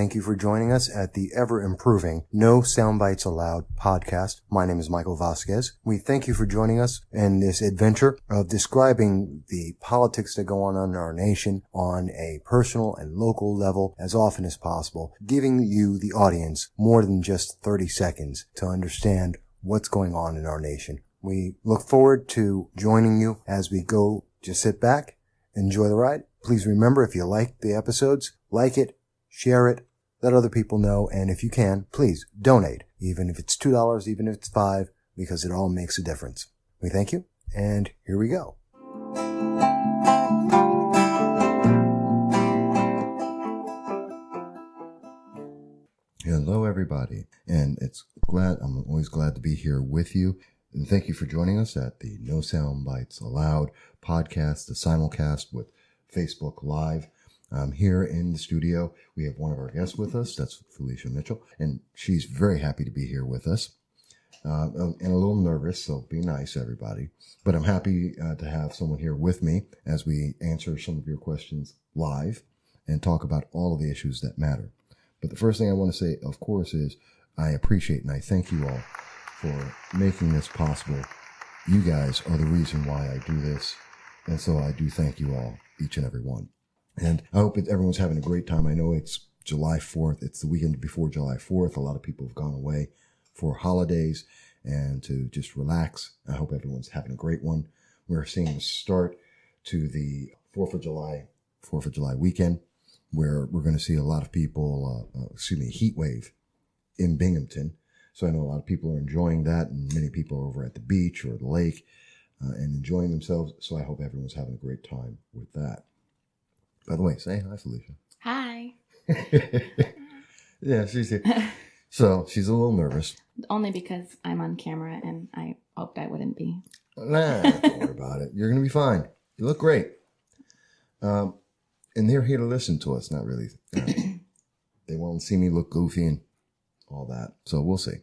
thank you for joining us at the ever-improving No Soundbites Allowed podcast. My name is Michael Vasquez. We thank you for joining us in this adventure of describing the politics that go on in our nation on a personal and local level as often as possible, giving you, the audience, more than just 30 seconds to understand what's going on in our nation. We look forward to joining you as we go. Just sit back, enjoy the ride. Please remember, if you like the episodes, like it, share it, let other people know, and if you can, please donate, even if it's $2, even if it's $5, because it all makes a difference. We thank you, and here we go. Hello, everybody, and I'm always glad to be here with you, and thank you for joining us at the No Soundbites Allowed podcast, the Simulcast with Facebook Live. Here in the studio, we have one of our guests with us. That's Felicia Mitchell, and she's very happy to be here with us, and a little nervous, so be nice, everybody. But I'm happy to have someone here with me as we answer some of your questions live and talk about all of the issues that matter. But the first thing I want to say, of course, is I appreciate and I thank you all for making this possible. You guys are the reason why I do this, and so I do thank you all, each and every one. And I hope everyone's having a great time. I know it's July 4th. It's the weekend before July 4th. A lot of people have gone away for holidays and to just relax. I hope everyone's having a great one. We're seeing the start to the 4th of July weekend, where we're going to see a lot of people, heat wave in Binghamton. So I know a lot of people are enjoying that, and many people are over at the beach or the lake and enjoying themselves. So I hope everyone's having a great time with that. By the way, say hi, Felicia. Hi. Yeah, she's here. So she's a little nervous. Only because I'm on camera and I hoped I wouldn't be. Nah, don't worry about it. You're going to be fine. You look great. And they're here to listen to us, not really. They won't see me look goofy and all that. So we'll see.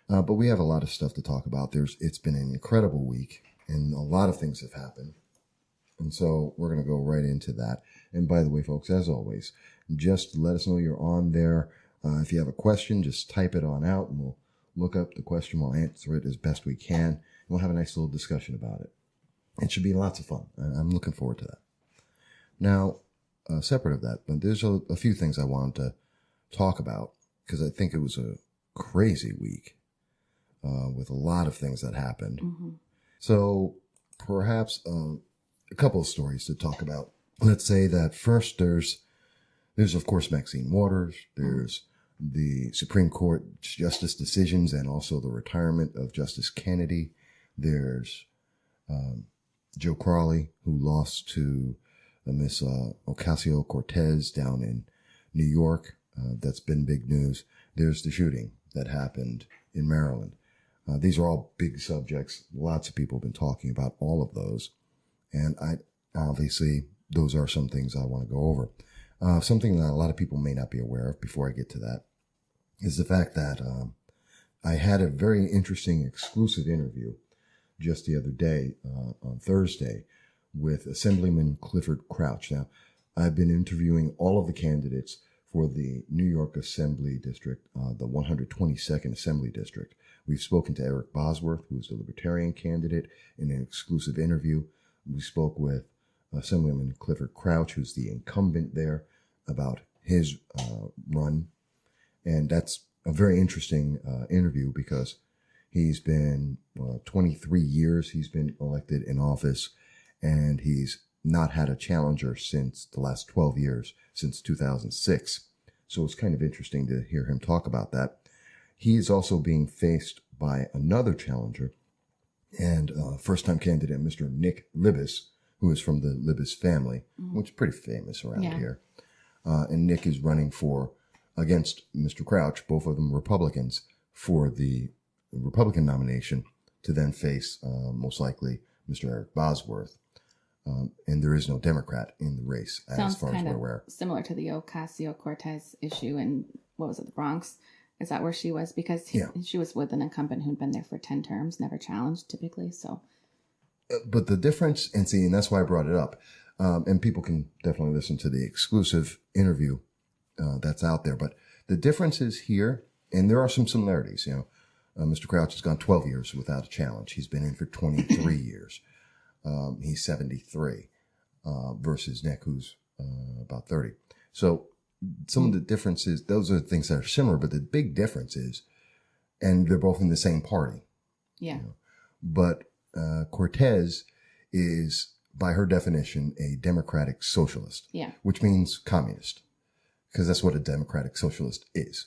But we have a lot of stuff to talk about. It's been an incredible week, and a lot of things have happened. And so we're going to go right into that. And by the way, folks, as always, just let us know you're on there. If you have a question, just type it on out, and we'll look up the question. We'll answer it as best we can. And we'll have a nice little discussion about it. It should be lots of fun. I'm looking forward to that. Now, separate of that, but there's a few things I wanted to talk about, because I think it was a crazy week with a lot of things that happened. Mm-hmm. So perhaps a couple of stories to talk about. Let's say that first there's of course Maxine Waters. There's the Supreme Court justice decisions and also the retirement of Justice Kennedy. There's Joe Crowley, who lost to Miss Ocasio-Cortez down in New York. That's been big news. There's the shooting that happened in Maryland. These are all big subjects. Lots of people have been talking about all of those. And obviously, those are some things I want to go over. Something that a lot of people may not be aware of before I get to that is the fact that I had a very interesting exclusive interview just the other day, on Thursday, with Assemblyman Clifford Crouch. Now, I've been interviewing all of the candidates for the New York Assembly District, the 122nd Assembly District. We've spoken to Eric Bosworth, who is the Libertarian candidate, in an exclusive interview. We spoke with Assemblyman Clifford Crouch, who's the incumbent there, about his run. And that's a very interesting interview, because he's been 23 years he's been elected in office, and he's not had a challenger since the last 12 years, since 2006. So it's kind of interesting to hear him talk about that. He is also being faced by another challenger, and first-time candidate, Mr. Nick Libis, who is from the Libis family, which is pretty famous around here. And Nick is running against Mr. Crouch, both of them Republicans, for the Republican nomination to then face, most likely, Mr. Eric Bosworth. And there is no Democrat in the race, as far as we're aware. Similar to the Ocasio-Cortez issue in, the Bronx? Is that where she was? Because she was with an incumbent who'd been there for 10 terms, never challenged typically, so... But the difference, and that's why I brought it up, and people can definitely listen to the exclusive interview that's out there, but The difference is here, and there are some similarities. Mr. Crouch has gone 12 years without a challenge. He's been in for 23 years. He's 73 versus Nick, who's about 30. So some of the differences, those are things that are similar, but the big difference is, and they're both in the same party. Yeah. But Cortez is, by her definition, a democratic socialist. Yeah. Which means communist, because that's what a democratic socialist is.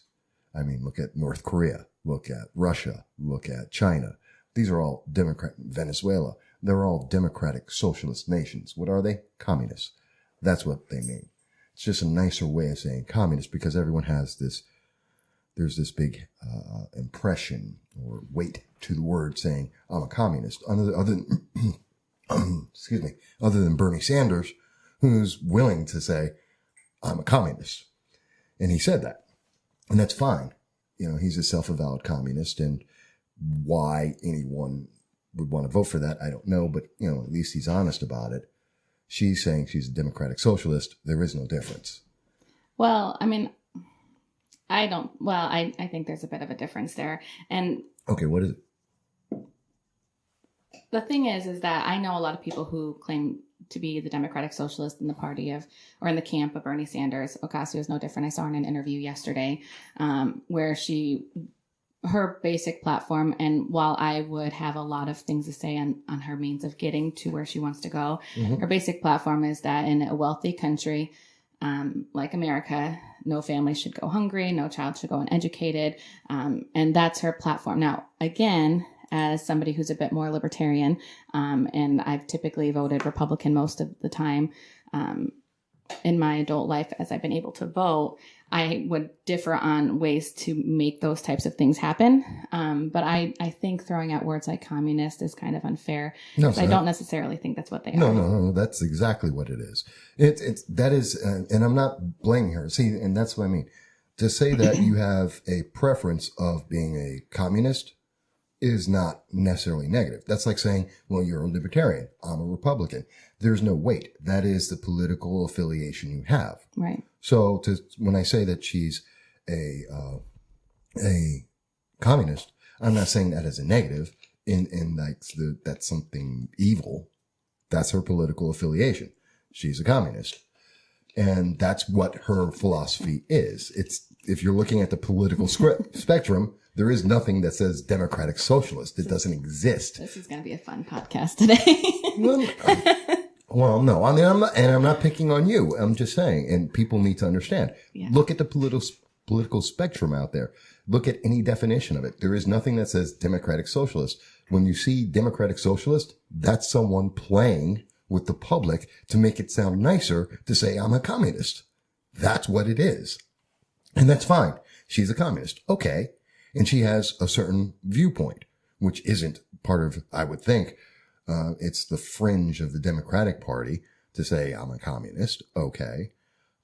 I mean, look at North Korea, look at Russia, look at China. These are all Venezuela. They're all democratic socialist nations. What are they? Communists. That's what they mean. It's just a nicer way of saying communist, because everyone has this, there's this big impression or weight to the word saying, I'm a communist. Other than Bernie Sanders, who's willing to say, I'm a communist. And he said that. And that's fine. He's a self-avowed communist, and why anyone would want to vote for that, I don't know. But, at least he's honest about it. She's saying she's a democratic socialist. There is no difference. Well, I mean, I think there's a bit of a difference there. And okay, what is it? The thing is that I know a lot of people who claim to be the Democratic Socialist in the party of, or in the camp of Bernie Sanders. Ocasio is no different. I saw her in an interview yesterday where her basic platform, and while I would have a lot of things to say on her means of getting to where she wants to go, her basic platform is that in a wealthy country like America, no family should go hungry, no child should go uneducated, and that's her platform. Now, again, as somebody who's a bit more libertarian, and I've typically voted Republican most of the time in my adult life as I've been able to vote, I would differ on ways to make those types of things happen. But I think throwing out words like communist is kind of unfair. No, I don't necessarily think that's what they are. No. That's exactly what it is. That is, and I'm not blaming her. See, and that's what I mean. To say that you have a preference of being a communist is not necessarily negative. That's like saying, well, you're a libertarian. I'm a Republican. There's no weight. That is the political affiliation you have. Right. So when I say that she's a communist, I'm not saying that as a negative in like that's something evil. That's her political affiliation. She's a communist. And that's what her philosophy is. If you're looking at the political spectrum, there is nothing that says democratic socialist. It doesn't exist. This is going to be a fun podcast today. Well, no, I mean, I'm not picking on you. I'm just saying, and people need to understand. Yeah. Look at the political spectrum out there. Look at any definition of it. There is nothing that says democratic socialist. When you see democratic socialist, that's someone playing with the public to make it sound nicer to say, I'm a communist. That's what it is. And that's fine. She's a communist. Okay. And she has a certain viewpoint, which isn't part of, I would think, it's the fringe of the Democratic Party to say, I'm a communist. Okay.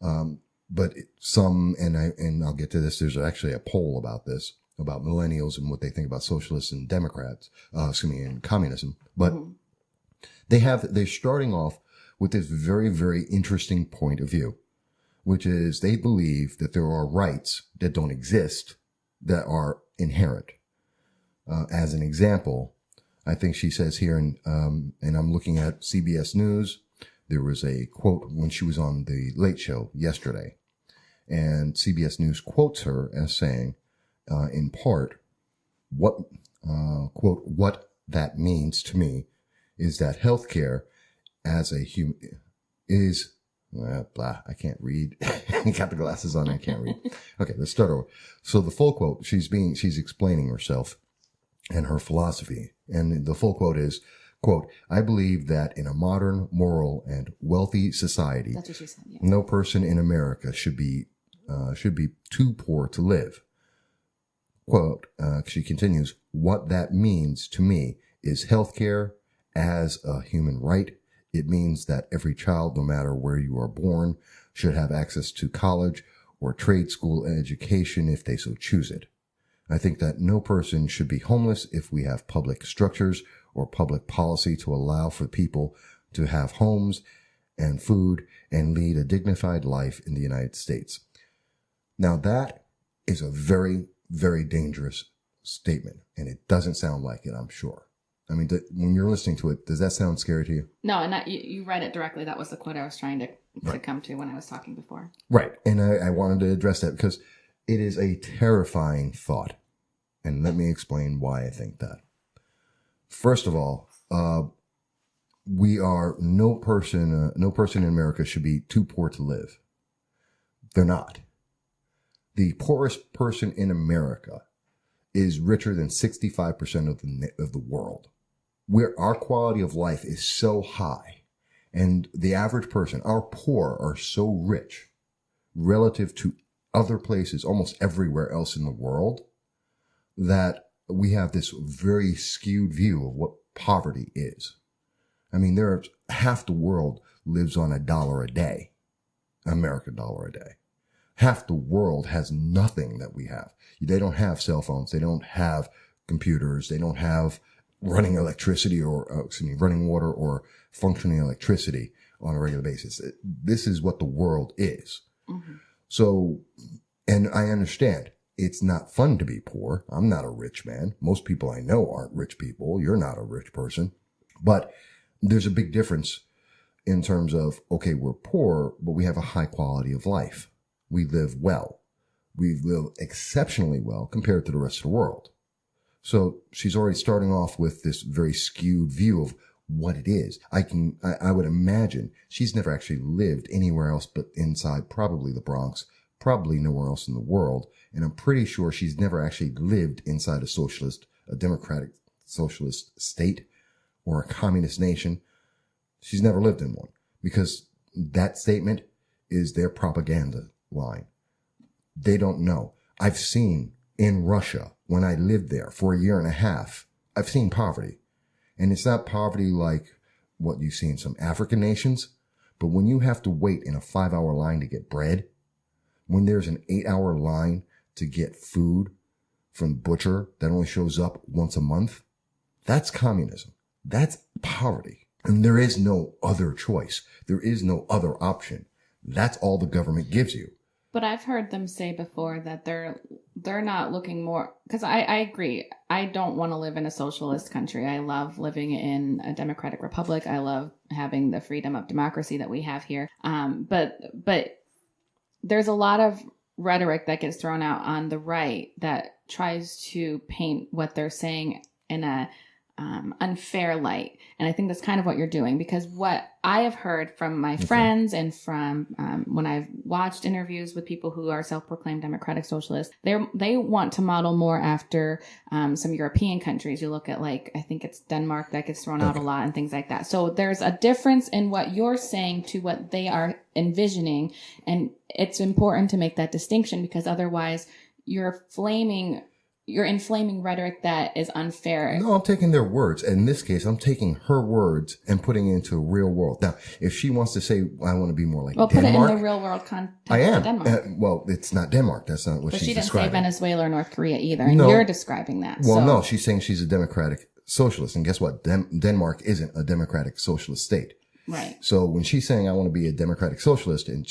But and I'll get to this. There's actually a poll about this, about millennials and what they think about socialists and Democrats, and communism. But they're starting off with this very, very interesting point of view, which is they believe that there are rights that don't exist that are inherent. As an example, I think she says here, and I'm looking at CBS News, there was a quote when she was on the Late Show yesterday, and CBS News quotes her as saying, in part, quote, what that means to me is that healthcare as a human is, I can't read. Got the glasses on. I can't read. Okay, let's start over. So the full quote, she's explaining herself and her philosophy. And the full quote is, quote, I believe that in a modern, moral, and wealthy society, that's what she said, yeah. No person in America should be too poor to live. Quote, she continues, what that means to me is healthcare as a human right. It means that every child, no matter where you are born, should have access to college or trade school education if they so choose it. I think that no person should be homeless if we have public structures or public policy to allow for people to have homes and food and lead a dignified life in the United States. Now that is a very, very dangerous statement. And it doesn't sound like it, I'm sure. I mean, when you're listening to it, does that sound scary to you? No, and you read it directly. That was the quote I was trying to come to when I was talking before. Right. And I wanted to address that because it is a terrifying thought. And let me explain why I think that. First of all, no person in America should be too poor to live. They're not. The poorest person in America is richer than 65% of the world. Where our quality of life is so high, and the average person, our poor, are so rich relative to other places, almost everywhere else in the world, that we have this very skewed view of what poverty is. I mean, half the world lives on $1 a day, American dollar a day. Half the world has nothing that we have. They don't have cell phones. They don't have computers. They don't have running electricity running water or functioning electricity on a regular basis. This is what the world is. Mm-hmm. So, and I understand it's not fun to be poor. I'm not a rich man. Most people I know aren't rich people. You're not a rich person, but there's a big difference in terms of, okay, we're poor, but we have a high quality of life. We live well. We live exceptionally well compared to the rest of the world. So she's already starting off with this very skewed view of what it is. I would imagine she's never actually lived anywhere else but inside probably the Bronx, probably nowhere else in the world. And I'm pretty sure she's never actually lived inside a democratic socialist state or a communist nation. She's never lived in one because that statement is their propaganda line. They don't know. I've seen in Russia, when I lived there for a year and a half, I've seen poverty. And it's not poverty like what you see in some African nations, but when you have to wait in a 5-hour line to get bread, when there's an 8-hour line to get food from the butcher that only shows up once a month, that's communism. That's poverty. And there is no other choice. There is no other option. That's all the government gives you. But I've heard them say before that they're not looking more, because I agree. I don't want to live in a socialist country. I love living in a democratic republic. I love having the freedom of democracy that we have here. But there's a lot of rhetoric that gets thrown out on the right that tries to paint what they're saying in a unfair light. And I think that's kind of what you're doing, because what I have heard from my friends and from when I've watched interviews with people who are self-proclaimed democratic socialists, they want to model more after some European countries. You look at, like, I think it's Denmark that gets thrown out a lot and things like that. So there's a difference in what you're saying to what they are envisioning. And it's important to make that distinction, because otherwise you're inflaming rhetoric that is unfair. No, I'm taking their words. In this case, I'm taking her words and putting it into a real world. Now, if she wants to say, I want to be more like Denmark. Put it in the real world context. I am. Of Denmark. Well, it's not Denmark. That's not what she's describing. But she didn't say Venezuela or North Korea either. And you're describing that. Well, no, she's saying she's a democratic socialist. And guess what? Denmark isn't a democratic socialist state. Right. So when she's saying, I want to be a democratic socialist, and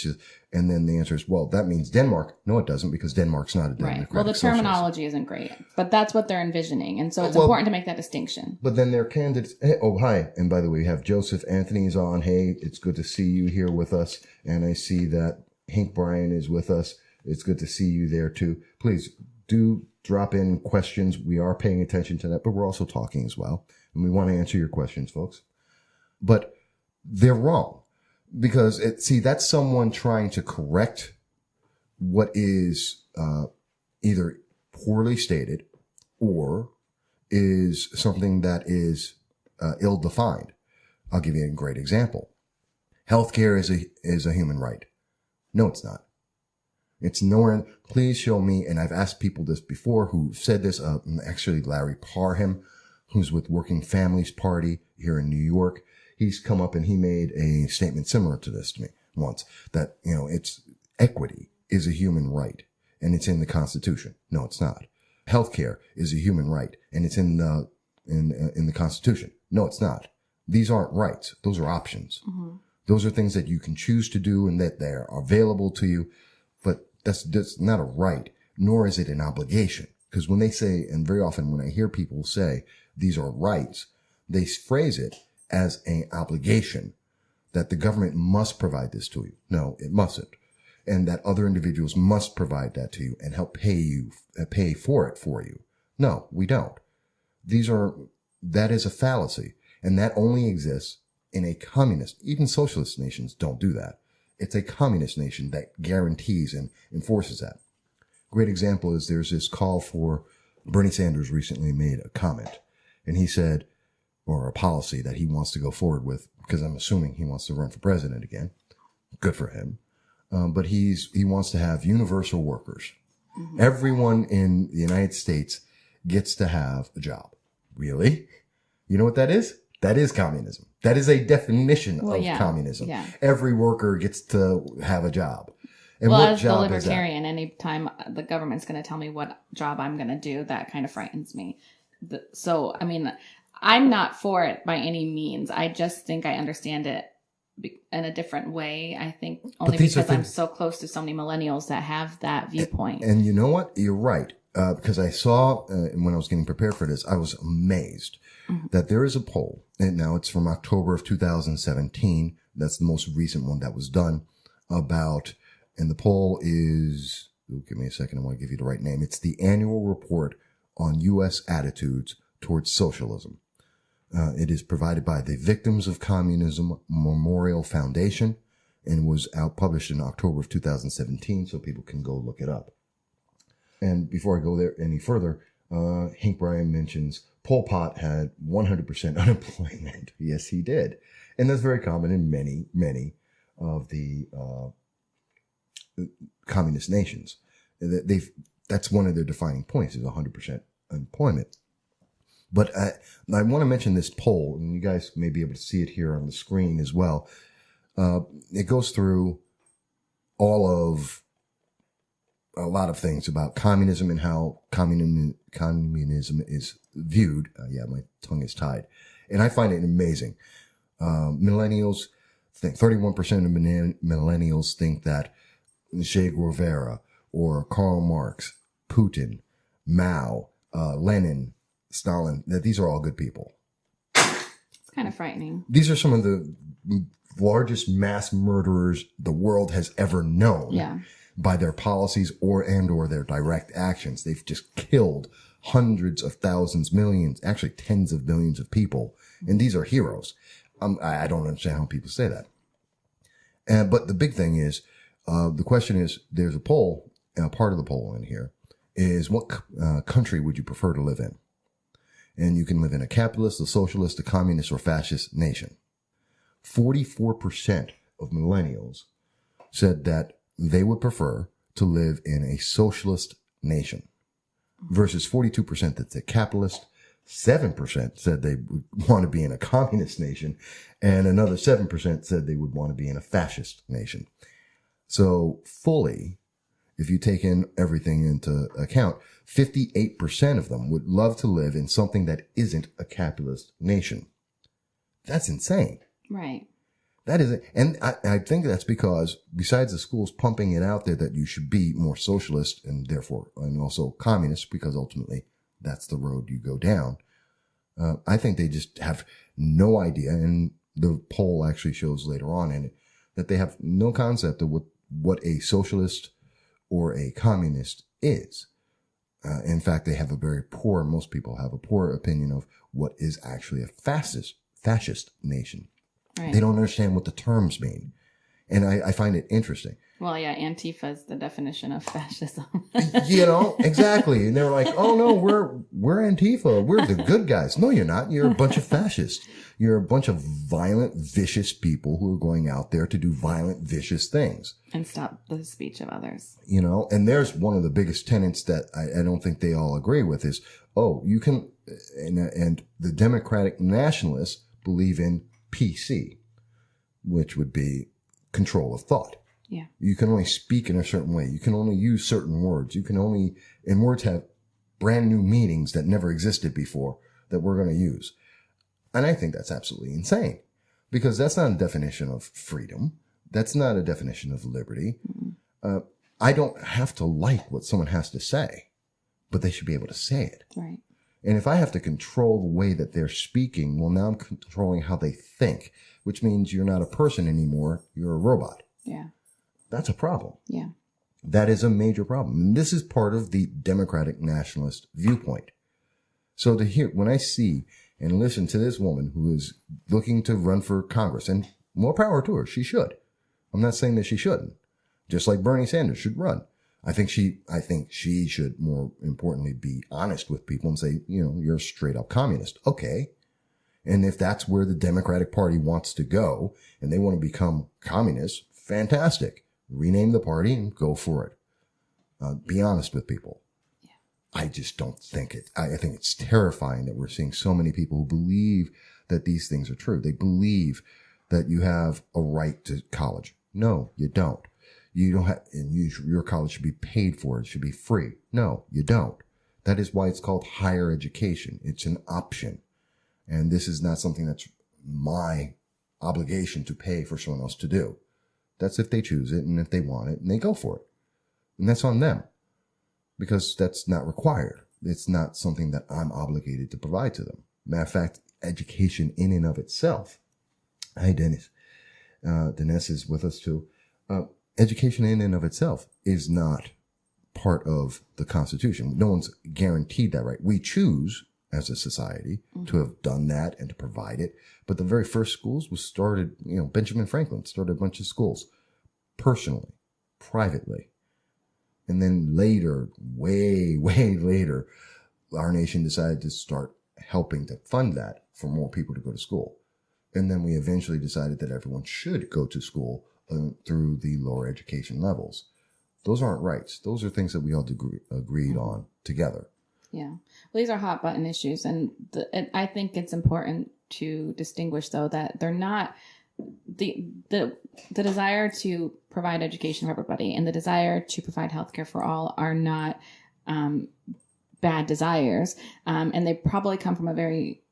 then the answer is, well, that means Denmark. No, it doesn't, because Denmark's not a democratic socialist. Well, the terminology isn't great, but that's what they're envisioning. And so it's important to make that distinction. But then their candidates, oh, hi. And by the way, we have Joseph Anthony's on. Hey, it's good to see you here with us. And I see that Hank Bryan is with us. It's good to see you there too. Please do drop in questions. We are paying attention to that, but we're also talking as well. And we want to answer your questions, folks. But they're wrong, because that's someone trying to correct what is either poorly stated or is something that is ill-defined. I'll give you a great example. Healthcare is a human right. No, it's not. It's nowhere. Please show me. And I've asked people this before who said this. Actually, Larry Parham, who's with Working Families Party here in New York. He's come up and he made a statement similar to this to me once, that, it's equity is a human right and it's in the Constitution. No, it's not. Healthcare is a human right and it's in the Constitution. No, it's not. These aren't rights. Those are options. Mm-hmm. Those are things that you can choose to do and that they're available to you, but that's not a right. nor is it an obligation. Because when they say, and very often when I hear people say these are rights, they phrase it as an obligation that the government must provide this to you. No, it mustn't. And that other individuals must provide that to you and help pay for it for you. No, we don't. That is a fallacy. And that only exists in a communist. Even socialist nations don't do that. It's a communist nation that guarantees and enforces that. Great example is there's this call for Bernie Sanders recently made a comment, and he said, or a policy that he wants to go forward with, because I'm assuming he wants to run for president again. Good for him. But he wants to have universal workers. Mm-hmm. Everyone in the United States gets to have a job. Really? You know what that is? That is communism. That is a definition of communism. Yeah. Every worker gets to have a job. And well, as the libertarian, anytime the government's going to tell me what job I'm going to do, that kind of frightens me. So, I mean, I'm not for it by any means. I just think I understand it in a different way. I think only because I'm so close to so many millennials that have that viewpoint. And you know what? You're right. Because I saw, when I was getting prepared for this, I was amazed that there is a poll, and now it's from October of 2017. That's the most recent one that was done about, and the poll is, give me a second, I want to give you the right name. It's the annual report on U.S. attitudes towards socialism. It is provided by the Victims of Communism Memorial Foundation and was published in October of 2017, so people can go look it up. And before I go there any further, Hank Bryan mentions Pol Pot had 100% unemployment. Yes, he did. And that's very common in many of the communist nations. That's one of their defining points is 100% unemployment. But I want to mention this poll, and you guys may be able to see it here on the screen as well. It goes through a lot of things about communism and how communism is viewed. My tongue is tied. And I find it amazing. Millennials think 31% of millennials think that Che Guevara or Karl Marx, Putin, Mao, Lenin, Stalin, that these are all good people. It's kind of frightening. These are some of the largest mass murderers the world has ever known. Yeah. By their policies or their direct actions. They've just killed hundreds of thousands, millions, actually tens of millions of people. And these are heroes. I don't understand how people say that. But the big thing is, the question is, there's a poll, part of the poll in here is what country would you prefer to live in? And you can live in a capitalist, a socialist, a communist, or fascist nation. 44% of millennials said that they would prefer to live in a socialist nation versus 42% that said capitalist, 7% said they would want to be in a communist nation, and another 7% said they would want to be in a fascist nation. So fully, if you take in everything into account, 58% of them would love to live in something that isn't a capitalist nation. That's insane. Right. That is it. And I think that's because besides the schools pumping it out there that you should be more socialist and also communist, because ultimately that's the road you go down. I think they just have no idea. And the poll actually shows later on in it that they have no concept of what a socialist or a communist is. In fact, most people have a poor opinion of what is actually a fascist nation. Right. They don't understand what the terms mean. And I find it interesting. Well, yeah, Antifa is the definition of fascism. Exactly. And they're like, oh no, we're Antifa. We're the good guys. No, you're not. You're a bunch of fascists. You're a bunch of violent, vicious people who are going out there to do violent, vicious things. And stop the speech of others. And there's one of the biggest tenets that I don't think they all agree with is, you can, and the Democratic nationalists believe in PC, which would be control of thought. Yeah. You can only speak in a certain way. You can only use certain words. And words have brand new meanings that never existed before that we're going to use. And I think that's absolutely insane because that's not a definition of freedom. That's not a definition of liberty. Mm-hmm. I don't have to like what someone has to say, but they should be able to say it. Right. And if I have to control the way that they're speaking, well, now I'm controlling how they think, which means you're not a person anymore. You're a robot. Yeah. That's a problem. Yeah. That is a major problem. And this is part of the democratic nationalist viewpoint. So to hear, when I see and listen to this woman who is looking to run for Congress, and more power to her, she should. I'm not saying that she shouldn't. Just like Bernie Sanders should run. I think she should, more importantly, be honest with people and say, you're a straight up communist. Okay. And if that's where the Democratic Party wants to go and they want to become communists, fantastic. Rename the party and go for it. Be honest with people. Yeah. I just don't think it. I think it's terrifying that we're seeing so many people who believe that these things are true. They believe that you have a right to college. No, you don't. You don't have, and your college should be paid for. It should be free. No, you don't. That is why it's called higher education. It's an option. And this is not something that's my obligation to pay for someone else to do. That's if they choose it and if they want it and they go for it. And that's on them because that's not required. It's not something that I'm obligated to provide to them. Matter of fact, education in and of itself. Hi, Dennis. Dennis is with us too. Education in and of itself is not part of the Constitution. No one's guaranteed that right. We choose as a society to have done that and to provide it. But the very first schools was started, Benjamin Franklin started a bunch of schools personally, privately. And then later, way later, our nation decided to start helping to fund that for more people to go to school. And then we eventually decided that everyone should go to school through the lower education levels. Those aren't rights. Those are things that we all agreed on together. Yeah. Well, these are hot button issues. And I think it's important to distinguish, though, that they're not the desire to provide education for everybody and the desire to provide healthcare for all are not bad desires. And they probably come from a very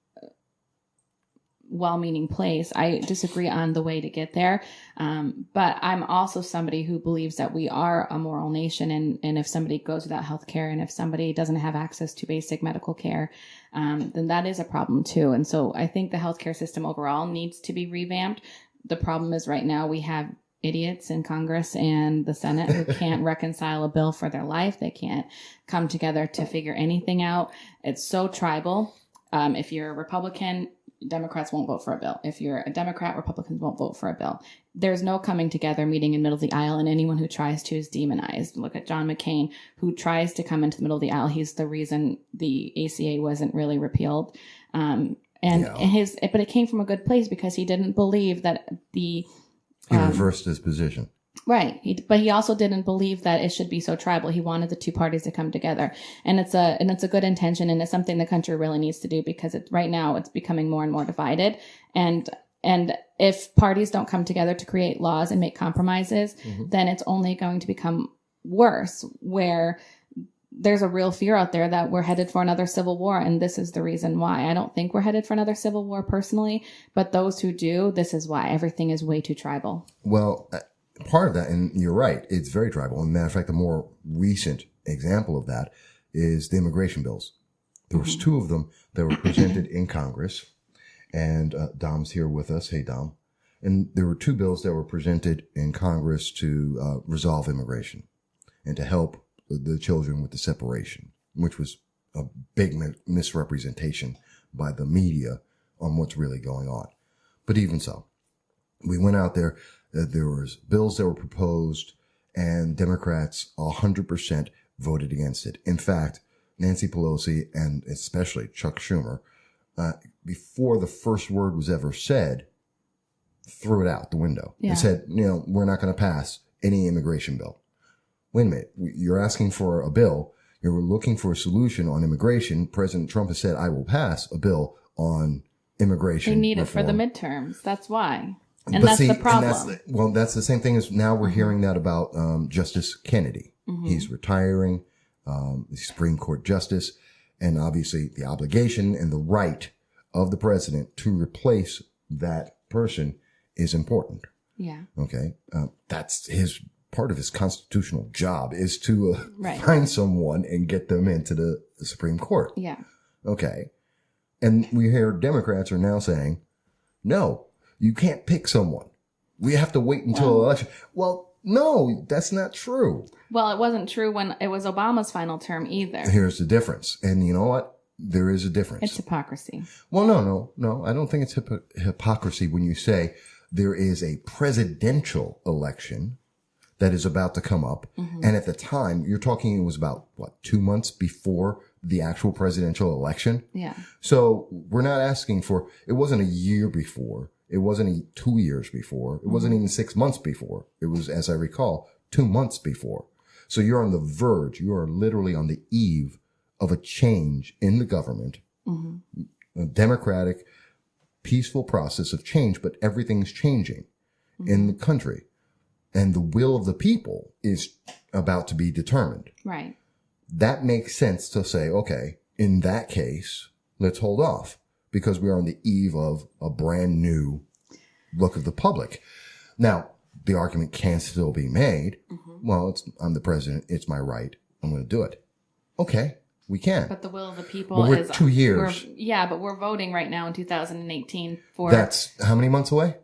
well-meaning place. I disagree on the way to get there. But I'm also somebody who believes that we are a moral nation. And if somebody goes without health care and if somebody doesn't have access to basic medical care, then that is a problem too. And so I think the healthcare system overall needs to be revamped. The problem is right now we have idiots in Congress and the Senate who can't reconcile a bill for their life. They can't come together to figure anything out. It's so tribal. If you're a Republican, Democrats won't vote for a bill. If you're a Democrat, Republicans won't vote for a bill. There's no coming together, meeting in the middle of the aisle, and anyone who tries to is demonized. Look at John McCain, who tries to come into the middle of the aisle. He's the reason the ACA wasn't really repealed. But it came from a good place because he didn't believe that he reversed his position. Right. But he also didn't believe that it should be so tribal. He wanted the two parties to come together. And it's a good intention. And it's something the country really needs to do because right now it's becoming more and more divided. And if parties don't come together to create laws and make compromises, then it's only going to become worse, where there's a real fear out there that we're headed for another civil war. And this is the reason why. I don't think we're headed for another civil war personally, but those who do, this is why. Everything is way too tribal. Well, part of that, and you're right, it's very tribal. As a matter of fact, the more recent example of that is the immigration bills. There was two of them that were presented in Congress, and Dom's here with us. Hey, Dom. And there were two bills that were presented in Congress to resolve immigration and to help the children with the separation, which was a big misrepresentation by the media on what's really going on. But even so, we went out there. There was bills that were proposed, and Democrats 100% voted against it. In fact, Nancy Pelosi and especially Chuck Schumer, before the first word was ever said, threw it out the window and said, we're not going to pass any immigration bill. Wait a minute. You're asking for a bill. You're looking for a solution on immigration. President Trump has said, I will pass a bill on immigration. They need reform. It for the midterms. That's why. And that's the problem. That's the same thing as now we're hearing that about Justice Kennedy. He's retiring, the Supreme Court justice, and obviously the obligation and the right of the president to replace that person is important. Yeah. Okay. That's his part of his constitutional job is to find someone and get them into the Supreme Court. Yeah. Okay. And we hear Democrats are now saying, no, you can't pick someone. We have to wait until election. Well, no, that's not true. Well, it wasn't true when it was Obama's final term either. Here's the difference. And you know what? There is a difference. It's hypocrisy. Well, no. I don't think it's hypocrisy when you say there is a presidential election that is about to come up. Mm-hmm. And at the time, you're talking, it was about, 2 months before the actual presidential election? Yeah. So we're not asking for, it wasn't a year before. It wasn't 2 years before. It wasn't even 6 months before. It was, as I recall, 2 months before. So you're on the verge. You are literally on the eve of a change in the government, a democratic, peaceful process of change, but everything's changing in the country. And the will of the people is about to be determined. Right. That makes sense to say, okay, in that case, let's hold off because we are on the eve of a brand new look of the public. Now, the argument can still be made. Well, I'm the president. It's my right. I'm going to do it. Okay, we can. But the will of the people but we're is 2 years. But we're voting right now in 2018 for. That's how many months away?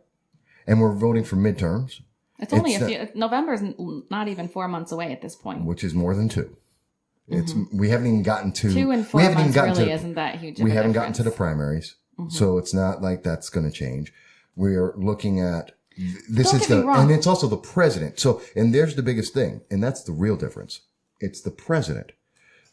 And we're voting for midterms. It's only November's not even 4 months away at this point. Which is more than 2. We haven't even gotten to 2 and 4 months really isn't that huge. We haven't gotten to the primaries, so it's not like that's going to change. We're looking at this is and it's also the president. So, and there's the biggest thing, and that's the real difference. It's the president.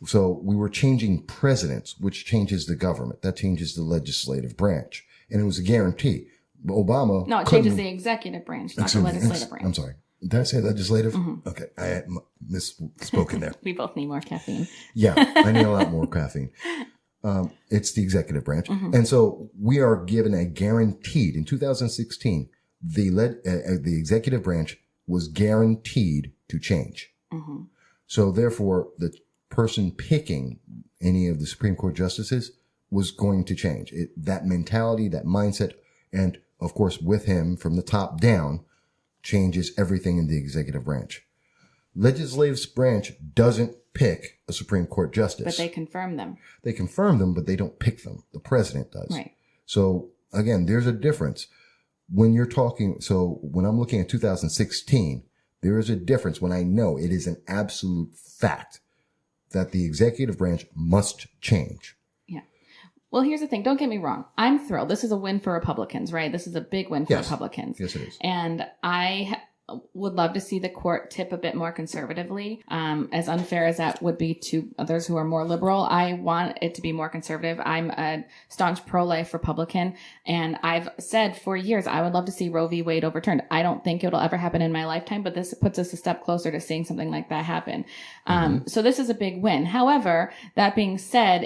So we were changing presidents, which changes the government. That changes the legislative branch, and it was a guarantee. Obama. No, it changes the executive branch, not the legislative branch. I'm sorry. Did I say legislative? Okay. I had misspoken there. We both need more caffeine. Yeah. I need a lot more caffeine. It's the executive branch. And so we are given a guaranteed in 2016, the executive branch was guaranteed to change. So therefore the person picking any of the Supreme Court justices was going to change that mentality, that mindset. And of course, with him from the top down, changes everything in the executive branch. Legislative branch doesn't pick a Supreme Court justice. But they confirm them. They confirm them, but they don't pick them. The president does. Right. So again, there's a difference. When you're talking, so when I'm looking at 2016, there is a difference when I know it is an absolute fact that the executive branch must change. Well, here's the thing. Don't get me wrong. I'm thrilled. This is a win for Republicans, right? This is a big win for Republicans. Yes, it is. And I would love to see the court tip a bit more conservatively. As unfair as that would be to others who are more liberal, I want it to be more conservative. I'm a staunch pro-life Republican, and I've said for years I would love to see Roe v. Wade overturned. I don't think it'll ever happen in my lifetime, but this puts us a step closer to seeing something like that happen. So this is a big win. However, that being said,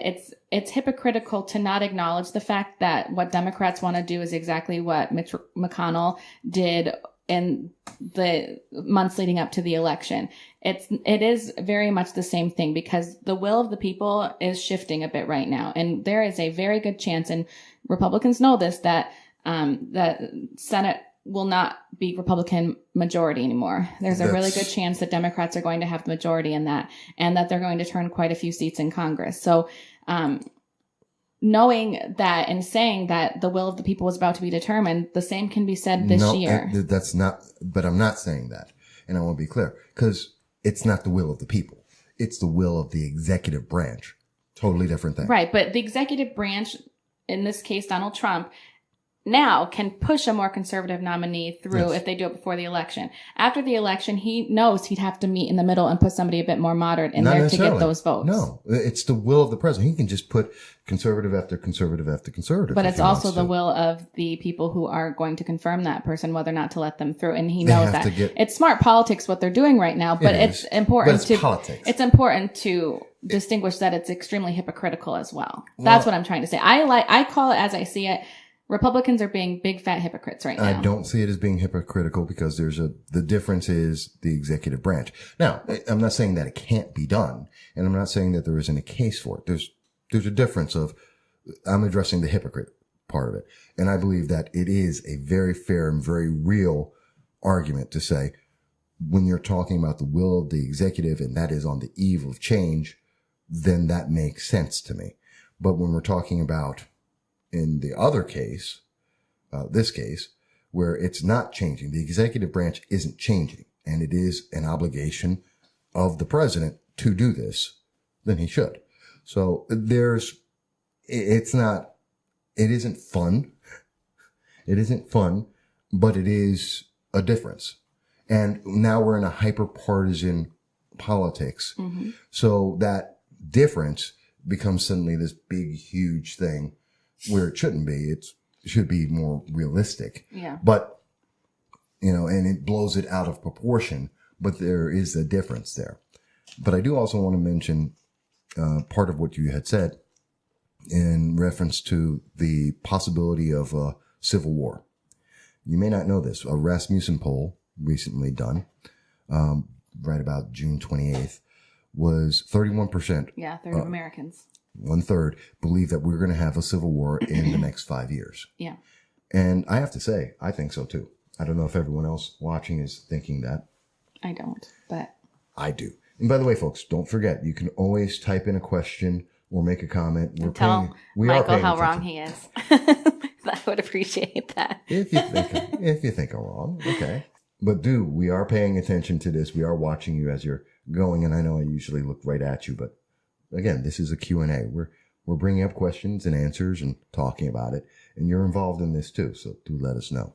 it's hypocritical to not acknowledge the fact that what Democrats want to do is exactly what Mitch McConnell did in the months leading up to the election. It is very much the same thing because the will of the people is shifting a bit right now. And there is a very good chance, and Republicans know this, that the Senate will not be Republican majority anymore. There's a really good chance that Democrats are going to have the majority in that, and that they're going to turn quite a few seats in Congress. So, knowing that and saying that the will of the people was about to be determined, the same can be said this year. That's not, but I'm not saying that. And I want to be clear, because it's not the will of the people. It's the will of the executive branch. Totally different thing. Right. But the executive branch, in this case, Donald Trump, now can push a more conservative nominee through if they do it before the election. After the election, he knows he'd have to meet in the middle and put somebody a bit more moderate in there to get those votes. No, it's the will of the president. He can just put conservative after conservative after conservative. But it's also the will of the people who are going to confirm that person, whether or not to let them through. And he knows that. It's smart politics what they're doing right now, but it's important politics. It's important to distinguish that it's extremely hypocritical as well. That's what I'm trying to say. I call it as I see it. Republicans are being big fat hypocrites right now. I don't see it as being hypocritical because the difference is the executive branch. Now, I'm not saying that it can't be done, and I'm not saying that there isn't a case for it. There's a difference I'm addressing the hypocrite part of it. And I believe that it is a very fair and very real argument to say when you're talking about the will of the executive and that is on the eve of change, then that makes sense to me. But when we're talking about in the other case, this case, where it's not changing, the executive branch isn't changing, and it is an obligation of the president to do this, then he should. So it isn't fun. It isn't fun, but it is a difference. And now we're in a hyper-partisan politics. Mm-hmm. So that difference becomes suddenly this big, huge thing where it shouldn't be. It should be more realistic. Yeah. But, and it blows it out of proportion, but there is a difference there. But I do also want to mention part of what you had said in reference to the possibility of a civil war. You may not know this. A Rasmussen poll recently done, right about June 28th, was 31%. Yeah, third of Americans. 1/3 believe that we're going to have a civil war in the next 5 years. Yeah. And I have to say, I think so too. I don't know if everyone else watching is thinking that. I don't, but I do. And by the way, folks, don't forget, you can always type in a question or make a comment. Tell Michael how wrong he is. I would appreciate that. If you think I'm wrong, okay. But we are paying attention to this. We are watching you as you're going, and I know I usually look right at you, but again, this is a Q&A. We're bringing up questions and answers and talking about it, and you're involved in this too, so do let us know.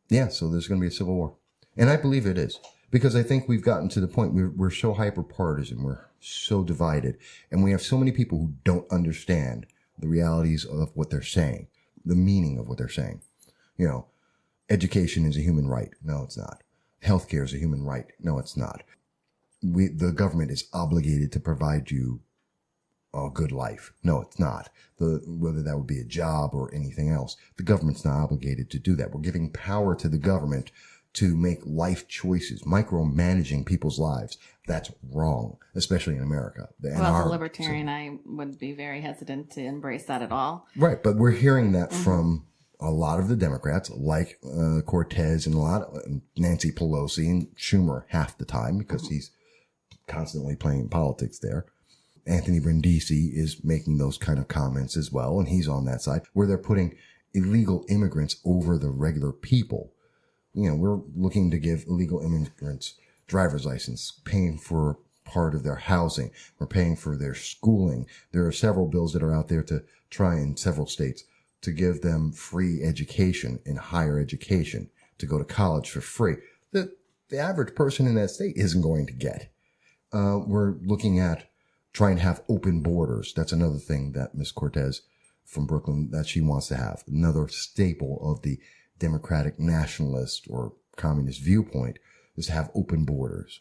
Yeah, so there's going to be a civil war. And I believe it is, because I think we've gotten to the point we're so hyper-partisan, we're so divided, and we have so many people who don't understand the realities of what they're saying, the meaning of what they're saying. Education is a human right. No, it's not. Healthcare is a human right. No, it's not. The government is obligated to provide you a good life. No, it's not. Whether that would be a job or anything else, the government's not obligated to do that. We're giving power to the government to make life choices, micromanaging people's lives. That's wrong, especially in America. Well, as a libertarian, I would be very hesitant to embrace that at all. Right, but we're hearing that from a lot of the Democrats, like Cortez and Nancy Pelosi and Schumer half the time, because he's constantly playing politics there. Anthony Brindisi is making those kind of comments as well, and he's on that side, where they're putting illegal immigrants over the regular people. We're looking to give illegal immigrants driver's license, paying for part of their housing. We're paying for their schooling. There are several bills that are out there to try in several states to give them free education and higher education, to go to college for free. The average person in that state isn't going to get. We're looking at trying to have open borders. That's another thing that Ms. Cortez from Brooklyn, that she wants to have. Another staple of the Democratic nationalist or communist viewpoint is to have open borders.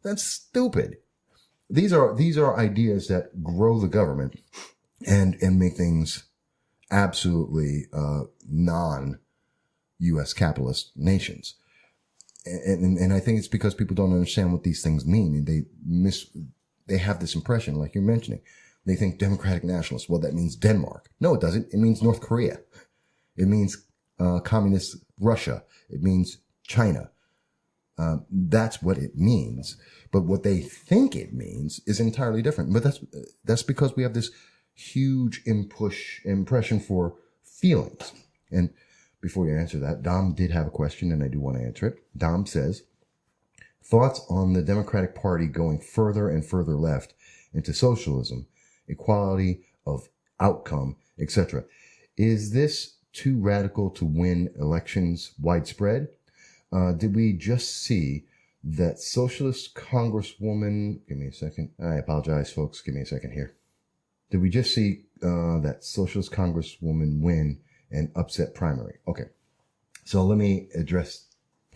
That's stupid. These are ideas that grow the government and make things absolutely non-U.S. capitalist nations. And I think it's because people don't understand what these things mean. And they have this impression, like you're mentioning. They think democratic nationalists, well, that means Denmark. No, it doesn't. It means North Korea. It means communist Russia. It means China. That's what it means. But what they think it means is entirely different. But that's because we have this huge impression for feelings. And before you answer that, Dom did have a question, and I do want to answer it. Dom says, thoughts on the Democratic Party going further and further left into socialism, equality of outcome, etc. Is this too radical to win elections widespread? Did we just see that socialist congresswoman... Give me a second. I apologize, folks. Give me a second here. Did we just see that socialist congresswoman win an upset primary? Okay. So let me address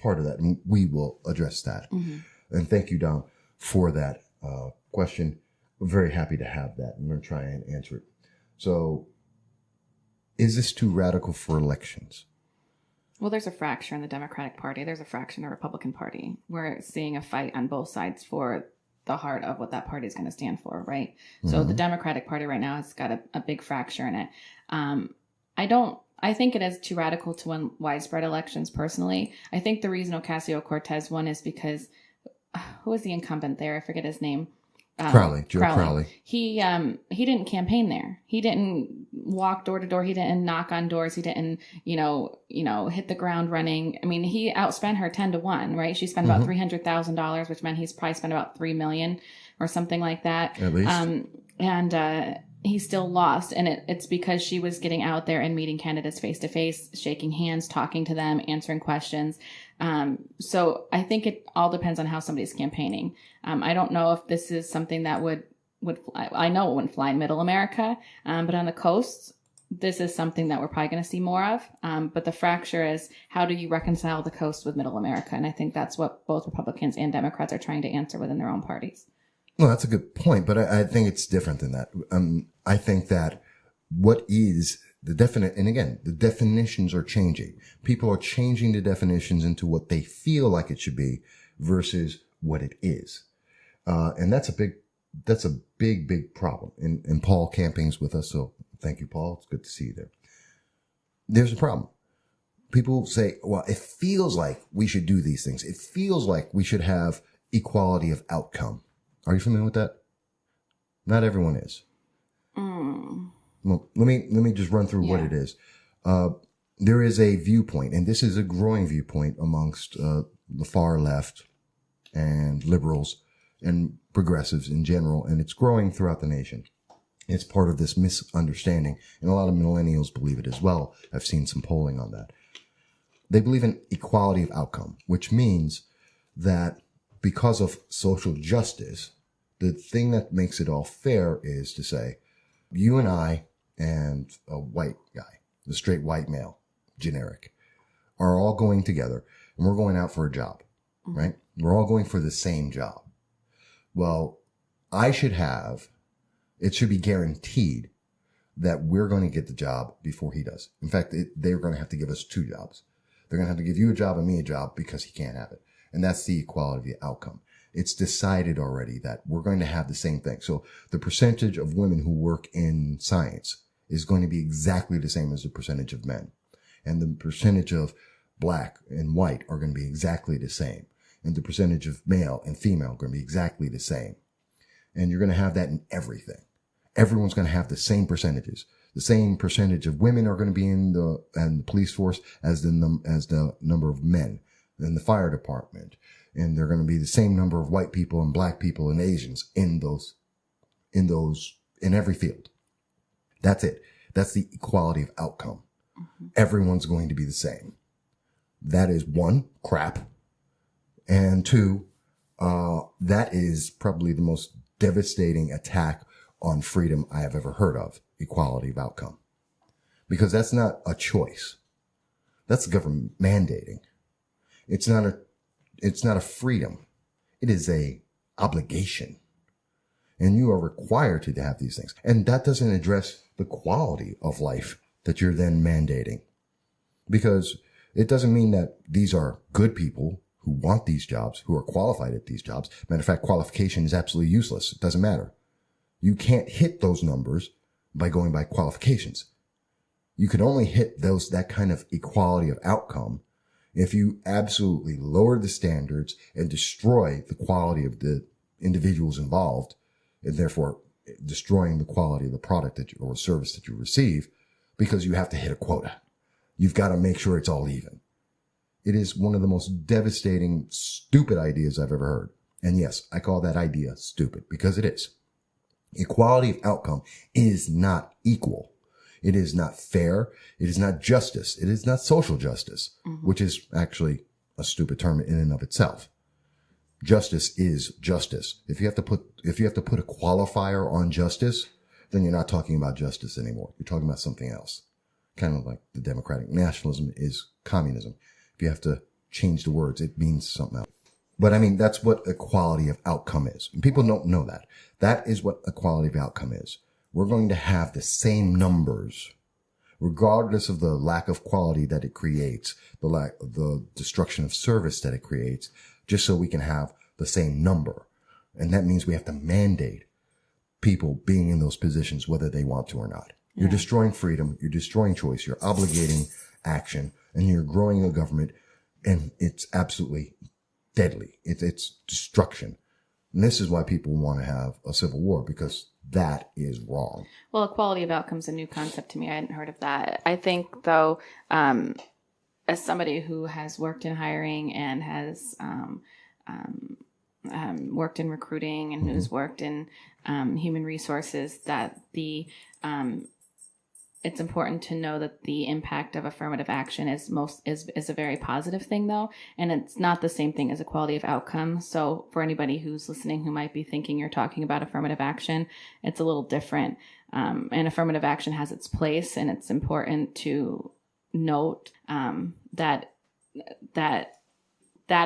part of that, and we will address that. Mm-hmm. And thank you, Dom, for that question. I'm very happy to have that. I'm going to try and answer it. So, is this too radical for elections? Well, there's a fracture in the Democratic Party. There's a fracture in the Republican Party. We're seeing a fight on both sides for the heart of what that party is going to stand for, right? Mm-hmm. So the Democratic Party right now has got a big fracture in it. I don't I think it is too radical to win widespread elections personally. I think the reason Ocasio-Cortez won is because, who was the incumbent there? I forget his name. Joe Crowley. He didn't campaign there. He didn't walk door to door. He didn't knock on doors. He didn't, hit the ground running. I mean, he outspent her 10-1, right? She spent about $300,000, which meant he's probably spent about $3 million or something like that. At least. And he still lost. And it's because she was getting out there and meeting candidates face to face, shaking hands, talking to them, answering questions. So I think it all depends on how somebody's campaigning. I don't know if this is something that would I know it wouldn't fly in middle America, but on the coast, this is something that we're probably going to see more of. But the fracture is, how do you reconcile the coast with middle America? And I think that's what both Republicans and Democrats are trying to answer within their own parties. Well, that's a good point, but I think it's different than that. I think that what is the definite, and again, the definitions are changing. People are changing the definitions into what they feel like it should be versus what it is. And that's a big problem. And Paul Camping's with us. So thank you, Paul. It's good to see you there. There's a problem. People say, well, it feels like we should do these things. It feels like we should have equality of outcome. Are you familiar with that? Not everyone is. Well, let me just run through what it is. There is a viewpoint, and this is a growing viewpoint amongst the far left and liberals and progressives in general, and it's growing throughout the nation. It's part of this misunderstanding, and a lot of millennials believe it as well. I've seen some polling on that. They believe in equality of outcome, which means that because of social justice, the thing that makes it all fair is to say, you and I and a white guy, the straight white male, generic, are all going together and we're going out for a job, right? We're all going for the same job. Well, it should be guaranteed that we're going to get the job before he does. In fact, they're going to have to give us 2 jobs. They're going to have to give you a job and me a job because he can't have it. And that's the equality outcome. It's decided already that we're going to have the same thing. So the percentage of women who work in science is going to be exactly the same as the percentage of men. And the percentage of black and white are going to be exactly the same. And the percentage of male and female are going to be exactly the same. And you're going to have that in everything. Everyone's going to have the same percentages. The same percentage of women are going to be in the police force as the number of men in the fire department. And they're going to be the same number of white people and black people and Asians in every field. That's it. That's the equality of outcome. Everyone's going to be the same. That is 1, crap. And 2, that is probably the most devastating attack on freedom I have ever heard of, equality of outcome. Because that's not a choice. That's the government mandating. It's not a freedom. It is a obligation. And you are required to have these things. And that doesn't address the quality of life that you're then mandating. Because it doesn't mean that these are good people who want these jobs, who are qualified at these jobs. Matter of fact, qualification is absolutely useless. It doesn't matter. You can't hit those numbers by going by qualifications. You can only hit that kind of equality of outcome if you absolutely lower the standards and destroy the quality of the individuals involved, and therefore destroying the quality of the product or service that you receive, because you have to hit a quota. You've got to make sure it's all even. It is one of the most devastating, stupid ideas I've ever heard. And yes, I call that idea stupid because it is. Equality of outcome is not equal. It is not fair. It is not justice. It is not social justice, which is actually a stupid term in and of itself. Justice is justice. If you have to put a qualifier on justice, then you're not talking about justice anymore. You're talking about something else. Kind of like the democratic nationalism is communism. If you have to change the words, it means something else. But I mean, that's what equality of outcome is. And people don't know that. That is what equality of outcome is. We're going to have the same numbers, regardless of the lack of quality that it creates, the destruction of service that it creates, just so we can have the same number. And that means we have to mandate people being in those positions, whether they want to or not. You're destroying freedom. You're destroying choice. You're obligating action, and you're growing a government, and it's absolutely deadly. It's destruction. And this is why people want to have a civil war, because that is wrong. Well, equality of outcomes is a new concept to me. I hadn't heard of that. I think, though, as somebody who has worked in hiring and has worked in recruiting and who's worked in human resources, that it's important to know that the impact of affirmative action is a very positive thing, though, and it's not the same thing as equality of outcome. So for anybody who's listening who might be thinking you're talking about affirmative action, it's a little different. And affirmative action has its place, and it's important to note that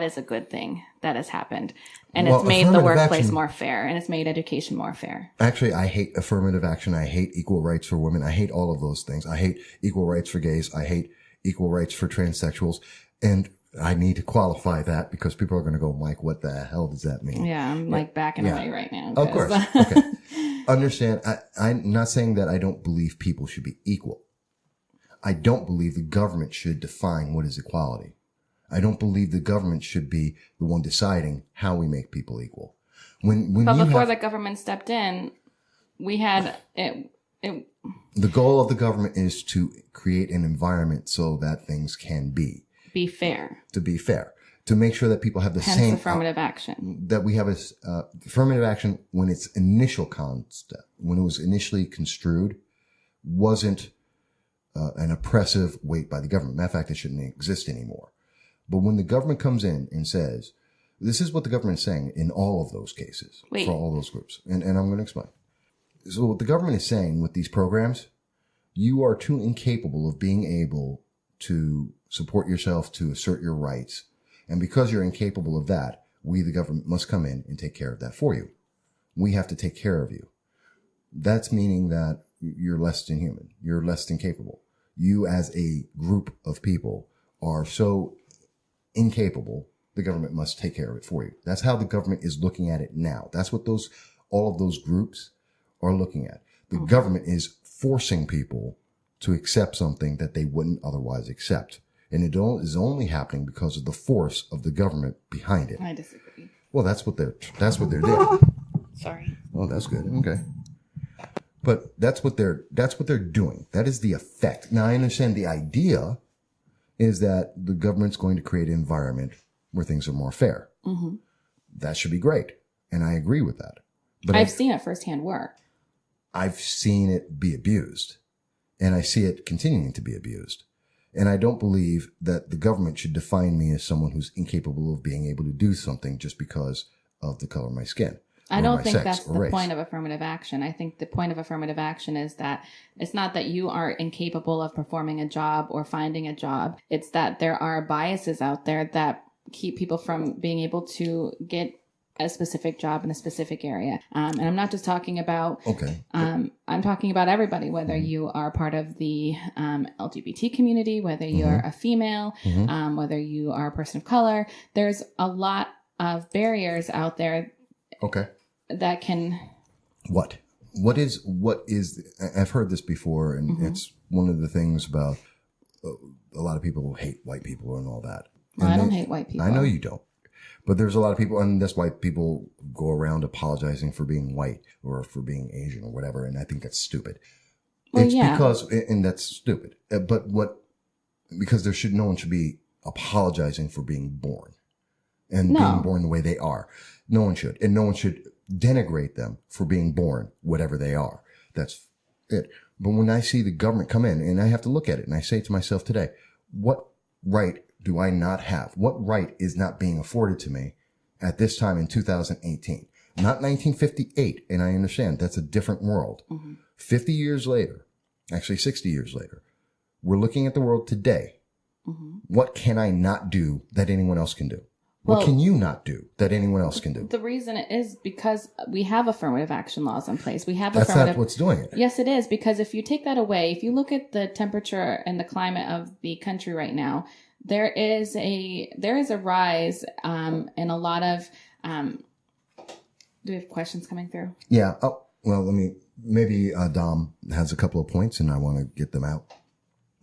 is a good thing that has happened. And it's made the workplace more fair, and it's made education more fair. Actually, I hate affirmative action. I hate equal rights for women. I hate all of those things. I hate equal rights for gays. I hate equal rights for transsexuals. And I need to qualify that, because people are going to go, Mike, what the hell does that mean? Yeah, I'm backing away right now. Of course. Okay. Understand. I'm not saying that I don't believe people should be equal. I don't believe the government should define what is equality. I don't believe the government should be the one deciding how we make people equal. But before the government stepped in, we had it. The goal of the government is to create an environment so that things can be fair. To be fair. To make sure that people have the same affirmative action. That we have affirmative action when its initial concept, when it was initially construed, wasn't an oppressive weight by the government. Matter of fact, it shouldn't exist anymore. But when the government comes in and says, this is what the government is saying in all of those cases, for all those groups. And I'm going to explain. So what the government is saying with these programs, you are too incapable of being able to support yourself, to assert your rights. And because you're incapable of that, we, the government, must come in and take care of that for you. We have to take care of you. That's meaning that you're less than human. You're less than capable. You as a group of people are so incapable, the government must take care of it for you. That's how the government is looking at it now. That's what all of those groups are looking at. The government is forcing people to accept something that they wouldn't otherwise accept. And it is only happening because of the force of the government behind it. I disagree. Well, that's what they're doing. Sorry. Oh, that's good. Okay. But that's what they're doing. That is the effect. Now, I understand the idea is that the government's going to create an environment where things are more fair. Mm-hmm. That should be great. And I agree with that. But I've seen it firsthand work. I've seen it be abused. And I see it continuing to be abused. And I don't believe that the government should define me as someone who's incapable of being able to do something just because of the color of my skin. I don't think that's the point of affirmative action. I think the point of affirmative action is that it's not that you are incapable of performing a job or finding a job. It's that there are biases out there that keep people from being able to get a specific job in a specific area. And I'm not just talking about, I'm talking about everybody, whether you are part of the LGBT community, whether you're a female, whether you are a person of color. There's a lot of barriers out there. Okay. That can. What is, I've heard this before, and it's one of the things about a lot of people who hate white people and all that. Well, I don't hate white people. I know you don't. But there's a lot of people, and that's why people go around apologizing for being white or for being Asian or whatever. And I think that's stupid. Well, it's because, and that's stupid. But because no one should be apologizing for being born and being born the way they are. No one should. And no one should denigrate them for being born, whatever they are. That's it. But when I see the government come in, and I have to look at it, and I say to myself today, what right do I not have? What right is not being afforded to me at this time in 2018? Not 1958, and I understand that's a different world. 50 years later, actually 60 years later, we're looking at the world today. What can I not do that anyone else can do? What can you not do that anyone else can do? The reason is because we have affirmative action laws in place. We have That's not what's doing it. Yes, it is. Because if you take that away, if you look at the temperature and the climate of the country right now, there is a rise in a lot of. Do we have questions coming through? Yeah. Oh, Well, maybe Dom has a couple of points and I want to get them out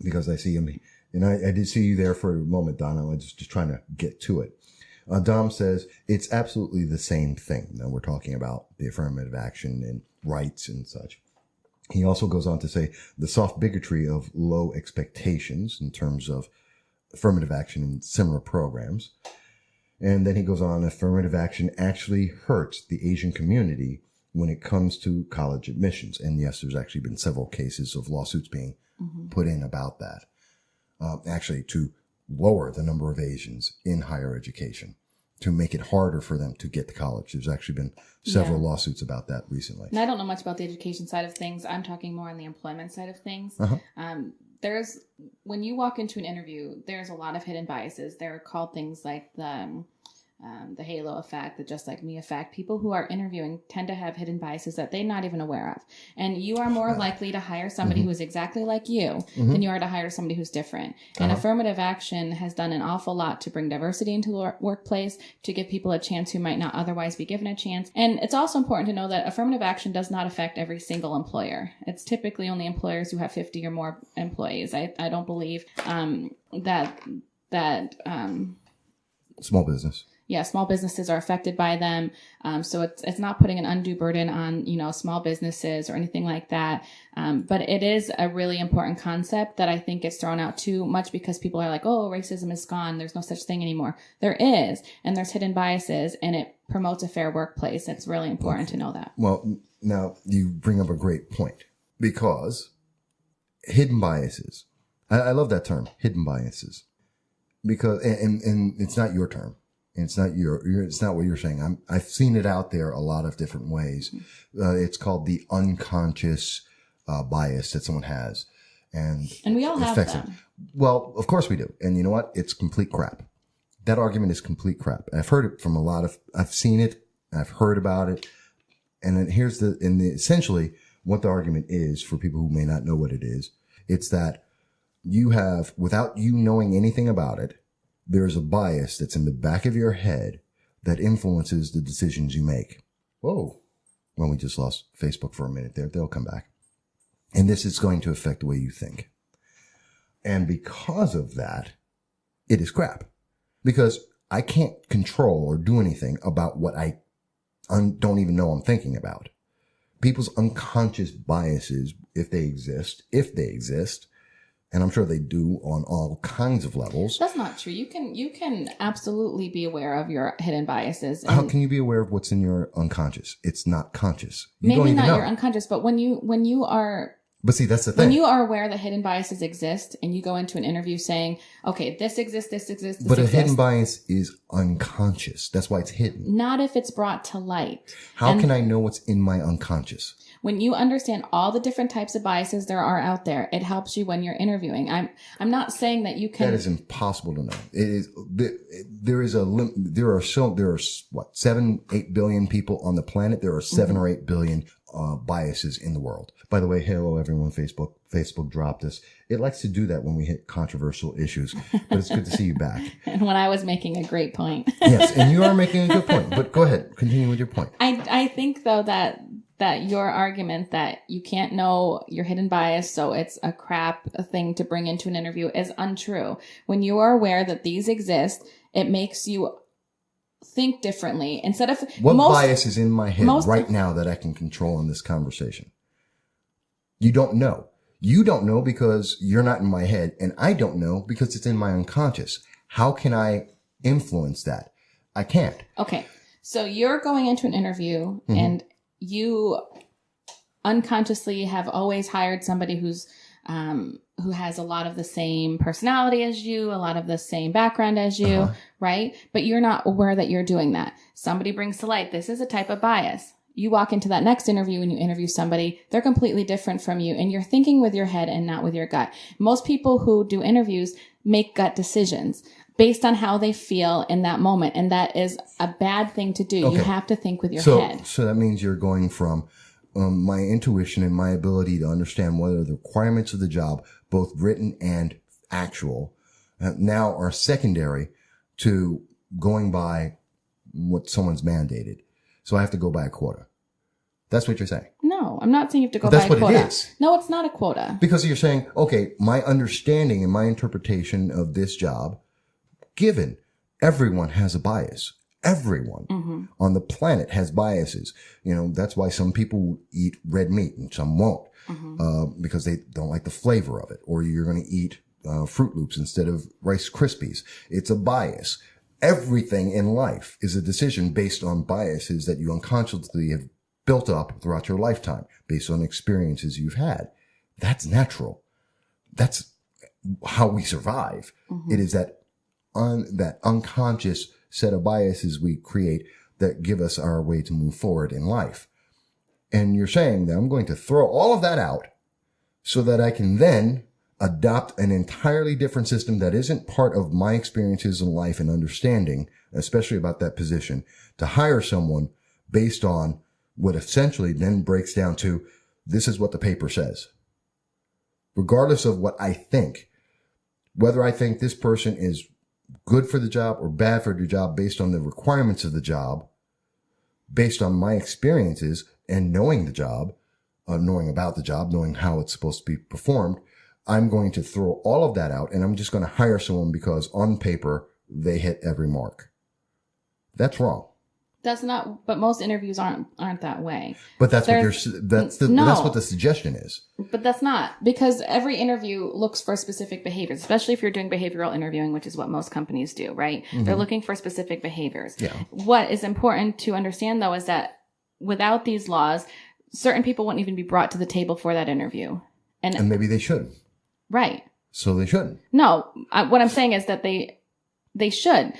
because I see him. And I did see you there for a moment, Donna. I was just trying to get to it. Dom says it's absolutely the same thing. Now we're talking about the affirmative action and rights and such. He also goes on to say the soft bigotry of low expectations in terms of affirmative action in similar programs. And then he goes on, affirmative action actually hurts the Asian community when it comes to college admissions. And yes, there's actually been several cases of lawsuits being put in about that. Actually to lower the number of Asians in higher education, to make it harder for them to get to college. There's actually been several lawsuits about that recently. And I don't know much about the education side of things. I'm talking more on the employment side of things. When you walk into an interview, there's a lot of hidden biases. They're called things like the halo effect, the just like me effect. People who are interviewing tend to have hidden biases that they're not even aware of. And you are more likely to hire somebody who is exactly like you than you are to hire somebody who's different. And affirmative action has done an awful lot to bring diversity into the workplace, to give people a chance who might not otherwise be given a chance. And it's also important to know that affirmative action does not affect every single employer. It's typically only employers who have 50 or more employees. I don't believe that small business. Yeah, small businesses are affected by them. So it's not putting an undue burden on, small businesses or anything like that. But it is a really important concept that I think gets thrown out too much because people are like, oh, racism is gone. There's no such thing anymore. There is, and there's hidden biases, and it promotes a fair workplace. It's really important to know that. Well, now you bring up a great point because hidden biases, I love that term, hidden biases, because, and it's not your term. It's not it's not what you're saying. I've seen it out there a lot of different ways. It's called the unconscious bias that someone has, and we all have them. Well, of course we do. And you know what? It's complete crap. That argument is complete crap. I've heard it from I've seen it. I've heard about it. And then essentially what the argument is for people who may not know what it is. It's that you have, without you knowing anything about it, there's a bias that's in the back of your head that influences the decisions you make. Whoa. Well, we just lost Facebook for a minute there. They'll come back. And this is going to affect the way you think. And because of that, it is crap. Because I can't control or do anything about what I don't even know I'm thinking about. People's unconscious biases, if they exist, and I'm sure they do on all kinds of levels. That's not true. You can absolutely be aware of your hidden biases. How can you be aware of what's in your unconscious? It's not conscious. Maybe not your unconscious, but when you are. But see, that's the thing. When you are aware that hidden biases exist and you go into an interview saying, okay, this exists, this exists, But a hidden bias is unconscious. That's why it's hidden. Not if it's brought to light. How can I know what's in my unconscious? When you understand all the different types of biases there are out there, it helps you when you're interviewing. I'm not saying that you can. That is impossible to know. It is. There is a limit. There are 7-8 billion people on the planet. There are 7 or 8 billion biases in the world. By the way, hello everyone. Facebook dropped us. It likes to do that when we hit controversial issues, but it's good to see you back. And when I was making a great point. Yes, and you are making a good point. But go ahead, continue with your point. I think though that your argument that you can't know your hidden bias, so it's a crap thing to bring into an interview, is untrue. When you are aware that these exist, it makes you think differently. Instead of what bias is in my head right now that I can control in this conversation? You don't know. You don't know because you're not in my head, and I don't know because it's in my unconscious. How can I influence that? I can't. Okay. So you're going into an interview and you unconsciously have always hired somebody who has a lot of the same personality as you, a lot of the same background as you, right? But you're not aware that you're doing that. Somebody brings to light, this is a type of bias. You walk into that next interview and you interview somebody, they're completely different from you, and you're thinking with your head and not with your gut. Most people who do interviews make gut decisions based on how they feel in that moment. And that is a bad thing to do. Okay. You have to think with your head. So that means you're going from my intuition and my ability to understand what are the requirements of the job, both written and actual, now are secondary to going by what someone's mandated. So I have to go by a quota. That's what you're saying. No, I'm not saying you have to go But that's by a quota. what it is. No, it's not a quota. Because you're saying, okay, my understanding and my interpretation of this job, given everyone has a bias. Everyone on the planet has biases. You know, that's why some people eat red meat and some won't, because they don't like the flavor of it. Or you're going to eat Fruit Loops instead of Rice Krispies. It's a bias. Everything in life is a decision based on biases that you unconsciously have built up throughout your lifetime, based on experiences you've had. That's natural. That's how we survive. It is that unconscious set of biases we create that give us our way to move forward in life. And you're saying that I'm going to throw all of that out so that I can then adopt an entirely different system that isn't part of my experiences in life and understanding, especially about that position, to hire someone based on what essentially then breaks down to, this is what the paper says. Regardless of what I think, whether I think this person is good for the job or bad for the job based on the requirements of the job, based on my experiences and knowing the job, knowing about the job, knowing how it's supposed to be performed, I'm going to throw all of that out and I'm just going to hire someone because on paper they hit every mark. That's wrong. That's not, but most interviews aren't that way. But that's what that's what the suggestion is. But that's not, because every interview looks for specific behaviors, especially if you're doing behavioral interviewing, which is what most companies do, right? They're looking for specific behaviors. Yeah. What is important to understand though is that without these laws, certain people wouldn't even be brought to the table for that interview. And maybe they shouldn't. Right. So they shouldn't. No, what I'm saying is that they should.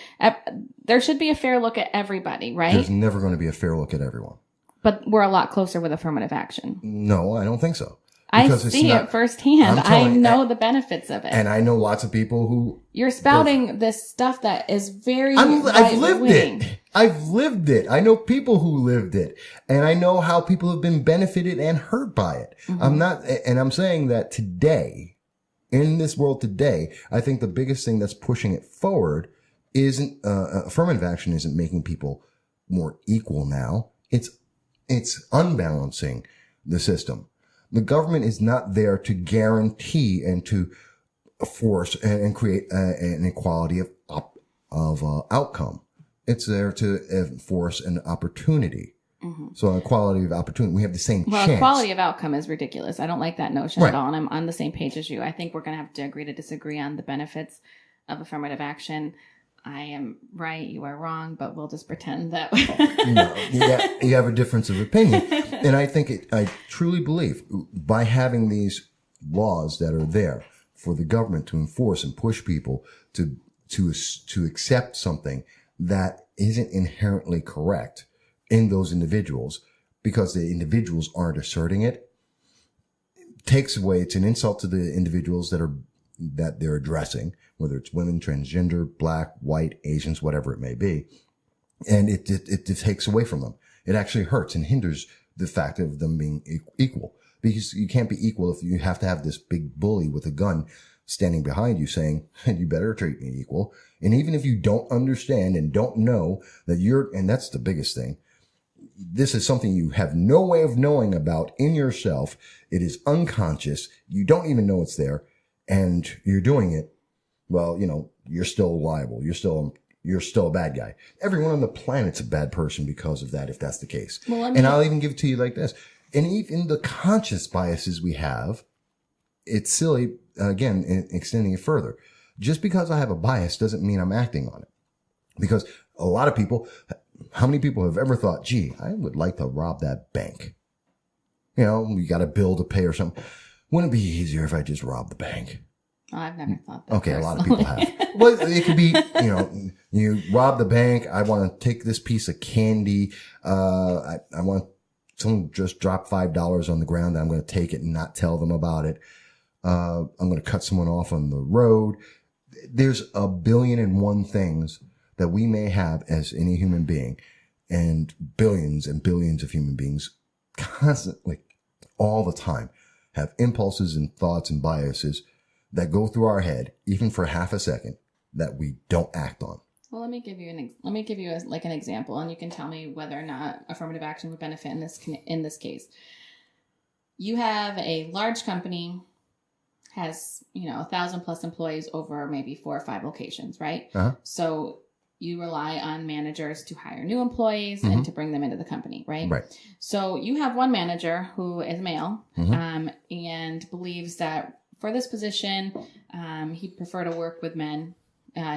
There should be a fair look at everybody, right? There's never going to be a fair look at everyone. But we're a lot closer with affirmative action. No, I don't think so. I see it firsthand. I know the benefits of it. And I know lots of people who... You're spouting this stuff that is very I've lived it. I've lived it. I know people who lived it. And I know how people have been benefited and hurt by it. I'm saying that today... In this world today, I think the biggest thing that's pushing it forward isn't affirmative action isn't making people more equal now. It's unbalancing the system. The government is not there to guarantee and to force and create an equality of outcome. It's there to enforce an opportunity. So equality of opportunity, we have the same chance. Well, equality of outcome is ridiculous. I don't like that notion at all, and I'm on the same page as you. I think we're going to have to agree to disagree on the benefits of affirmative action. I am right, you are wrong, but we'll just pretend that. You have a difference of opinion, and I truly believe by having these laws that are there for the government to enforce and push people to accept something that isn't inherently correct in those individuals, because the individuals aren't asserting it, takes away, it's an insult to the individuals that they're addressing, whether it's women, transgender, black, white, Asians, whatever it may be. And it takes away from them. It actually hurts and hinders the fact of them being equal, because you can't be equal if you have to have this big bully with a gun standing behind you saying, you better treat me equal. And even if you don't understand and don't know that and that's the biggest thing, this is something you have no way of knowing about in yourself. It is unconscious. You don't even know it's there, and you're doing it. Well, you're still liable. You're still a bad guy. Everyone on the planet's a bad person because of that, if that's the case. Well, and I'll even give it to you like this. And even the conscious biases we have, it's silly, again, extending it further. Just because I have a bias doesn't mean I'm acting on it. Because a lot of people... How many people have ever thought, gee, I would like to rob that bank? We got a bill to pay or something. Wouldn't it be easier if I just robbed the bank? Oh, I've never thought that. Okay, personally. A lot of people have. Well, it could be, you rob the bank. I want to take this piece of candy. I want someone just drop $5 on the ground. I'm going to take it and not tell them about it. I'm going to cut someone off on the road. There's a billion and one things that we may have as any human being, and billions of human beings constantly, all the time, have impulses and thoughts and biases that go through our head, even for half a second, that we don't act on. Well, let me give you an example, and you can tell me whether or not affirmative action would benefit in this case. You have a large company, has 1,000+ employees over maybe 4 or 5 locations, right? Uh-huh. So you rely on managers to hire new employees and to bring them into the company, right? Right. So you have one manager who is male and believes that for this position, he'd prefer to work with men.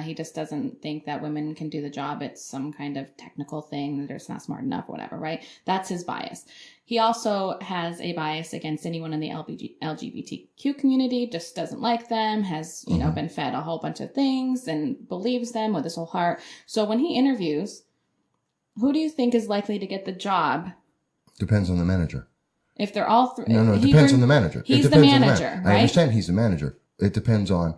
He just doesn't think that women can do the job. It's some kind of technical thing that they're just not smart enough or whatever, right? That's his bias. He also has a bias against anyone in the LGBTQ community, just doesn't like them, has, been fed a whole bunch of things and believes them with his whole heart. So when he interviews, who do you think is likely to get the job? Depends on the manager. If they're all three. No, it depends on the manager. He's the manager, right? I understand he's the manager. It depends on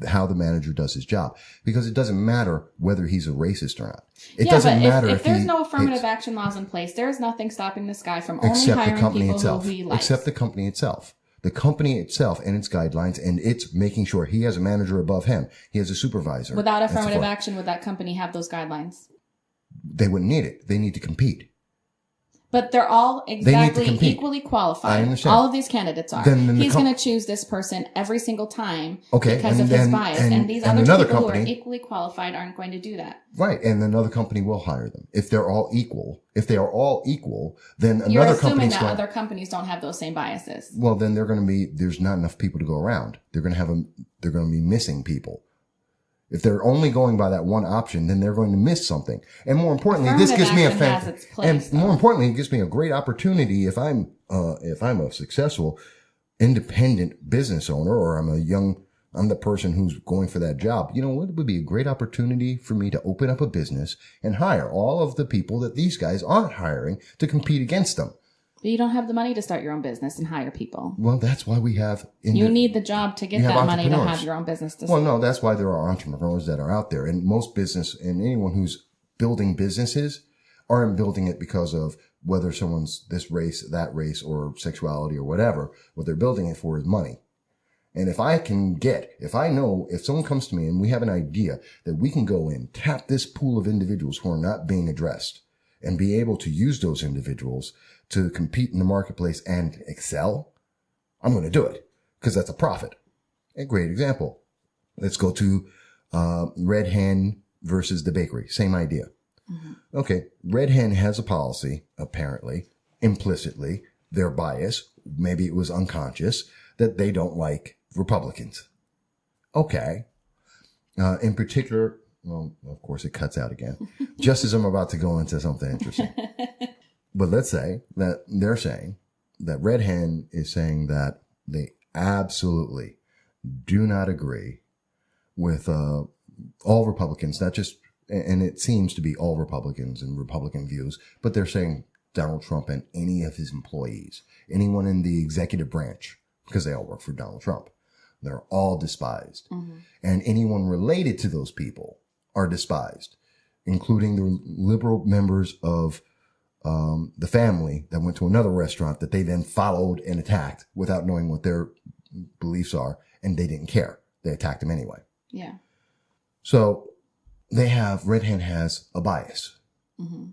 how the manager does his job, because it doesn't matter whether he's a racist or not. It doesn't matter if there's no affirmative action laws in place, there's nothing stopping this guy from only hiring people who he likes. Except the company itself. The company itself and its guidelines, and it's making sure he has a manager above him. He has a supervisor. Without affirmative action, would that company have those guidelines? They wouldn't need it. They need to compete. But they're all exactly equally qualified. I understand. All of these candidates are. He's going to choose this person every single time because of his bias. And these other people who are equally qualified aren't going to do that. Right. And another company will hire them. If they're all equal, then You're another assuming that other companies don't have those same biases. Well, then there's not enough people to go around. They're going to be missing people. If they're only going by that one option, then they're going to miss something. And more importantly, this gives me it gives me a great opportunity if I'm a successful independent business owner, or I'm the person who's going for that job. You know what? It would be a great opportunity for me to open up a business and hire all of the people that these guys aren't hiring to compete against them. But you don't have the money to start your own business and hire people. Well, that's why we have... You need the job to get that money to have your own business. No, that's why there are entrepreneurs that are out there. And most business, and anyone who's building businesses aren't building it because of whether someone's this race, that race, or sexuality or whatever. What they're building it for is money. And if someone comes to me and we have an idea that we can go in, tap this pool of individuals who are not being addressed, and be able to use those individuals to compete in the marketplace and excel, I'm going to do it because that's a profit. A great example. Let's go to Red Hen versus the bakery. Same idea. Mm-hmm. Okay. Red Hen has a policy, apparently, implicitly, their bias, maybe it was unconscious, that they don't like Republicans. Okay. In particular, well, of course, it cuts out again. Just as I'm about to go into something interesting. But let's say that they're saying that Red Hen is saying that they absolutely do not agree with all Republicans, not just, and it seems to be all Republicans and Republican views, but they're saying Donald Trump and any of his employees, anyone in the executive branch, because they all work for Donald Trump, they're all despised. Mm-hmm. And anyone related to those people are despised, including the liberal members of the family that went to another restaurant that they then followed and attacked without knowing what their beliefs are, and they didn't care. They attacked them anyway. Yeah. So Red Hen has a bias. Mm-hmm.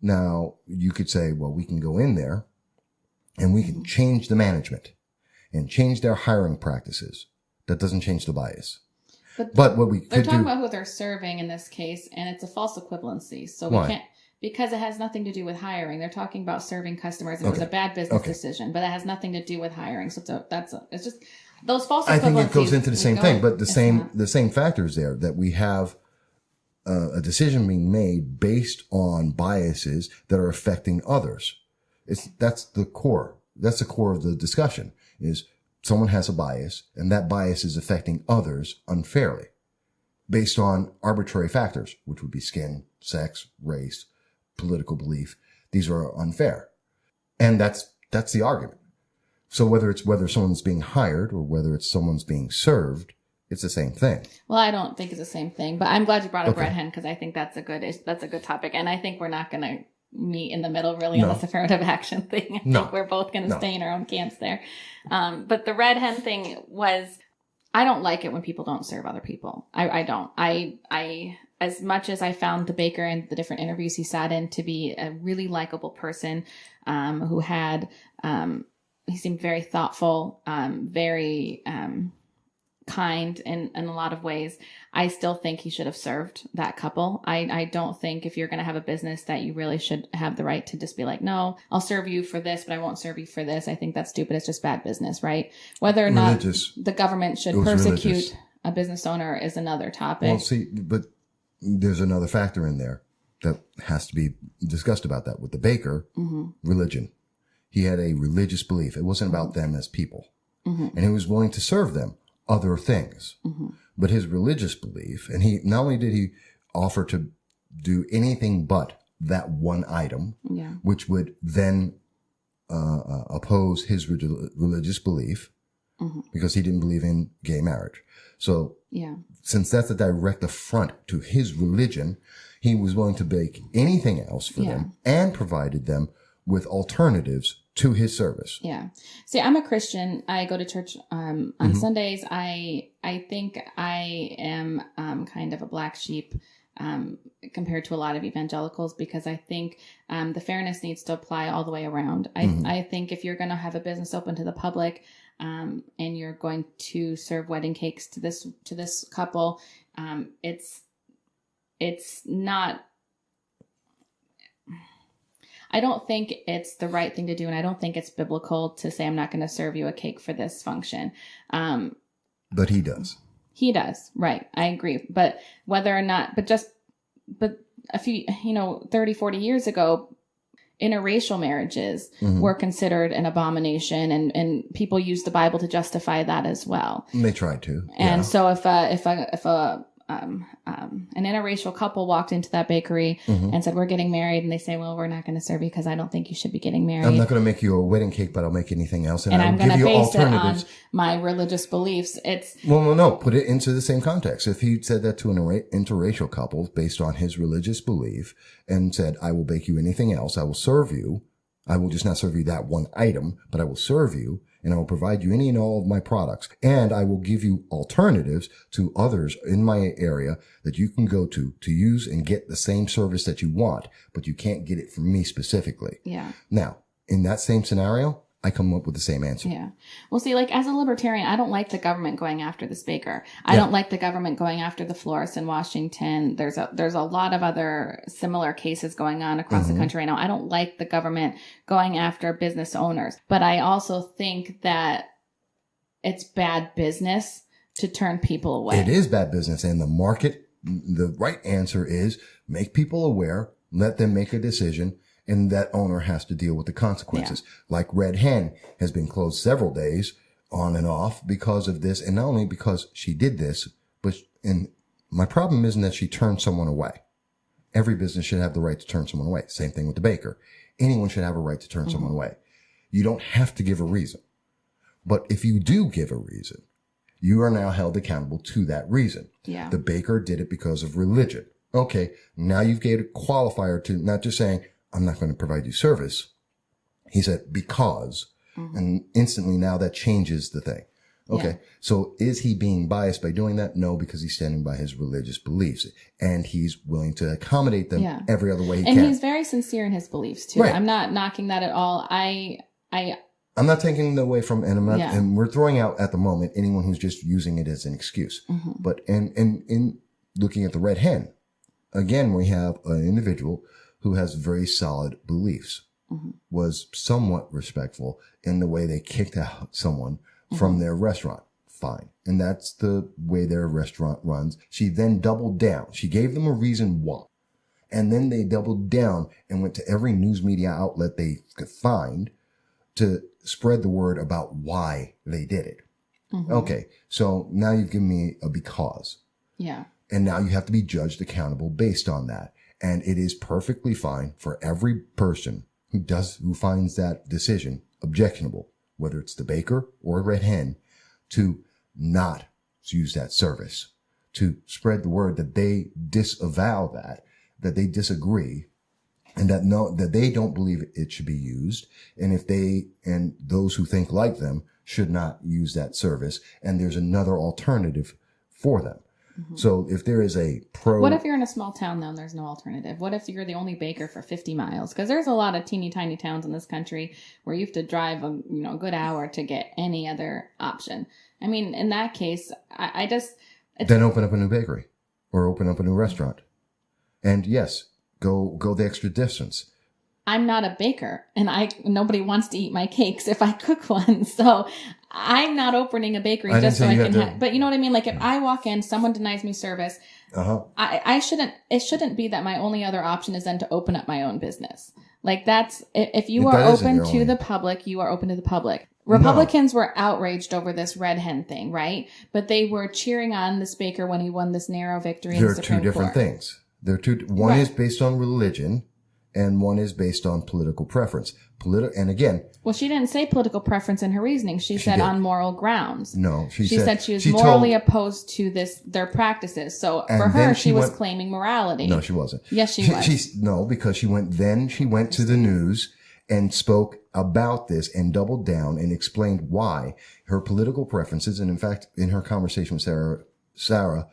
Now, you could say, well, we can go in there and we can change the management and change their hiring practices. That doesn't change the bias. But what we could do... They're talking about who they're serving in this case, and it's a false equivalency. So we can't... Because it has nothing to do with hiring. They're talking about serving customers, and it was a bad business decision, but it has nothing to do with hiring. So it's just those false equivalencies. I think it goes into the same thing, but the same factors there, that we have a decision being made based on biases that are affecting others. That's the core. That's the core of the discussion, is someone has a bias, and that bias is affecting others unfairly based on arbitrary factors, which would be skin, sex, race, political belief. These are unfair. And that's the argument. So whether someone's being hired or whether it's someone's being served, it's the same thing. Well, I don't think it's the same thing, but I'm glad you brought up Red Hen, because I think that's a good topic. And I think we're not going to meet in the middle really on this affirmative action thing. I think we're both going to stay in our own camps there. But the Red Hen thing was, I don't like it when people don't serve other people. I don't. I as much as I found the baker and the different interviews he sat in to be a really likable person, who had, he seemed very thoughtful, very, kind in a lot of ways. I still think he should have served that couple. I don't think if you're going to have a business that you really should have the right to just be like, no, I'll serve you for this, but I won't serve you for this. I think that's stupid. It's just bad business, right? Whether or not the government should persecute a business owner is another topic. Well, see, but there's another factor in there that has to be discussed about that. With the baker, religion. He had a religious belief. It wasn't about them as people. And he was willing to serve them other things. But his religious belief, and he not only did he offer to do anything but that one item, which would then oppose his religious belief, because he didn't believe in gay marriage. So since that's a direct affront to his religion, he was willing to bake anything else for them and provided them with alternatives to his service. Yeah. See, I'm a Christian. I go to church on Sundays. I think I am kind of a black sheep compared to a lot of evangelicals, because I think the fairness needs to apply all the way around. I think if you're going to have a business open to the public, and you're going to serve wedding cakes to this couple, it's not. I don't think it's the right thing to do, and I don't think it's biblical to say, I'm not going to serve you a cake for this function. But he does. He does. Right. I agree. But whether or not, but a few, 30, 40 years ago, interracial marriages were considered an abomination, and people used the Bible to justify that as well. And they tried to. And so if an interracial couple walked into that bakery and said, we're getting married, and they say, well, we're not going to serve you because I don't think you should be getting married. I'm not going to make you a wedding cake, but I'll make anything else. And I'm going to base it on my religious beliefs. No, put it into the same context. If he said that to an interracial couple based on his religious belief and said, I will bake you anything else, I will serve you. I will just not serve you that one item, but I will serve you. And I will provide you any and all of my products. And I will give you alternatives to others in my area that you can go to use and get the same service that you want, but you can't get it from me specifically. Yeah. Now, in that same scenario, I come up with the same answer. Yeah. Well, see, like as a libertarian, I don't like the government going after this baker. I don't like the government going after the florist in Washington. There's a lot of other similar cases going on across the country right now. I don't like the government going after business owners, but I also think that it's bad business to turn people away. It is bad business, and the market, the right answer is make people aware, let them make a decision, and that owner has to deal with the consequences. Like Red Hen has been closed several days on and off because of this. And not only because she did this, and my problem isn't that she turned someone away. Every business should have the right to turn someone away. Same thing with the baker. Anyone should have a right to turn someone away. You don't have to give a reason. But if you do give a reason, you are now held accountable to that reason. Yeah. The baker did it because of religion. Okay. Now you've gave a qualifier to not just saying, I'm not going to provide you service. He said, because, and instantly now that changes the thing. Okay. So is he being biased by doing that? No, because he's standing by his religious beliefs and he's willing to accommodate them every other way he can. And he's very sincere in his beliefs too. Right. I'm not knocking that at all. I'm not taking it away from, and we're throwing out at the moment anyone who's just using it as an excuse. But, and in looking at the Red Hen, again, we have an individual who has very solid beliefs, was somewhat respectful in the way they kicked out someone from their restaurant. Fine. And that's the way their restaurant runs. She then doubled down. She gave them a reason why. And then they doubled down and went to every news media outlet they could find to spread the word about why they did it. Okay. So now you've given me a because. Yeah. And now you have to be judged accountable based on that. And it is perfectly fine for every person who finds that decision objectionable, whether it's the baker or Red Hen, to not use that service, to spread the word that they disavow that they disagree, and that they don't believe it should be used. And and those who think like them should not use that service, and there's another alternative for them. So if there is a What if you're in a small town, though, and there's no alternative? What if you're the only baker for 50 miles? Because there's a lot of teeny tiny towns in this country where you have to drive a good hour to get any other option. I mean, in that case, I just... Then open up a new bakery or open up a new restaurant. And yes, go the extra distance. I'm not a baker, and nobody wants to eat my cakes if I cook one. So I'm not opening a bakery just so I can have. But you know what I mean? Like if I walk in, someone denies me service. I shouldn't. It shouldn't be that my only other option is then to open up my own business. Like that's if you are open to the public, you are open to the public. Republicans were outraged over this red hen thing, right? But they were cheering on this baker when he won this narrow victory in the Supreme Court. There are two different things. One is based on religion. And one is based on political preference. And again... Well, she didn't say political preference in her reasoning. She said on moral grounds. No, she said she was morally opposed to their practices. So for her, she was claiming morality. No, she wasn't. Yes, she was. No, because she went to the news and spoke about this and doubled down and explained why her political preferences. And in fact, in her conversation with Sarah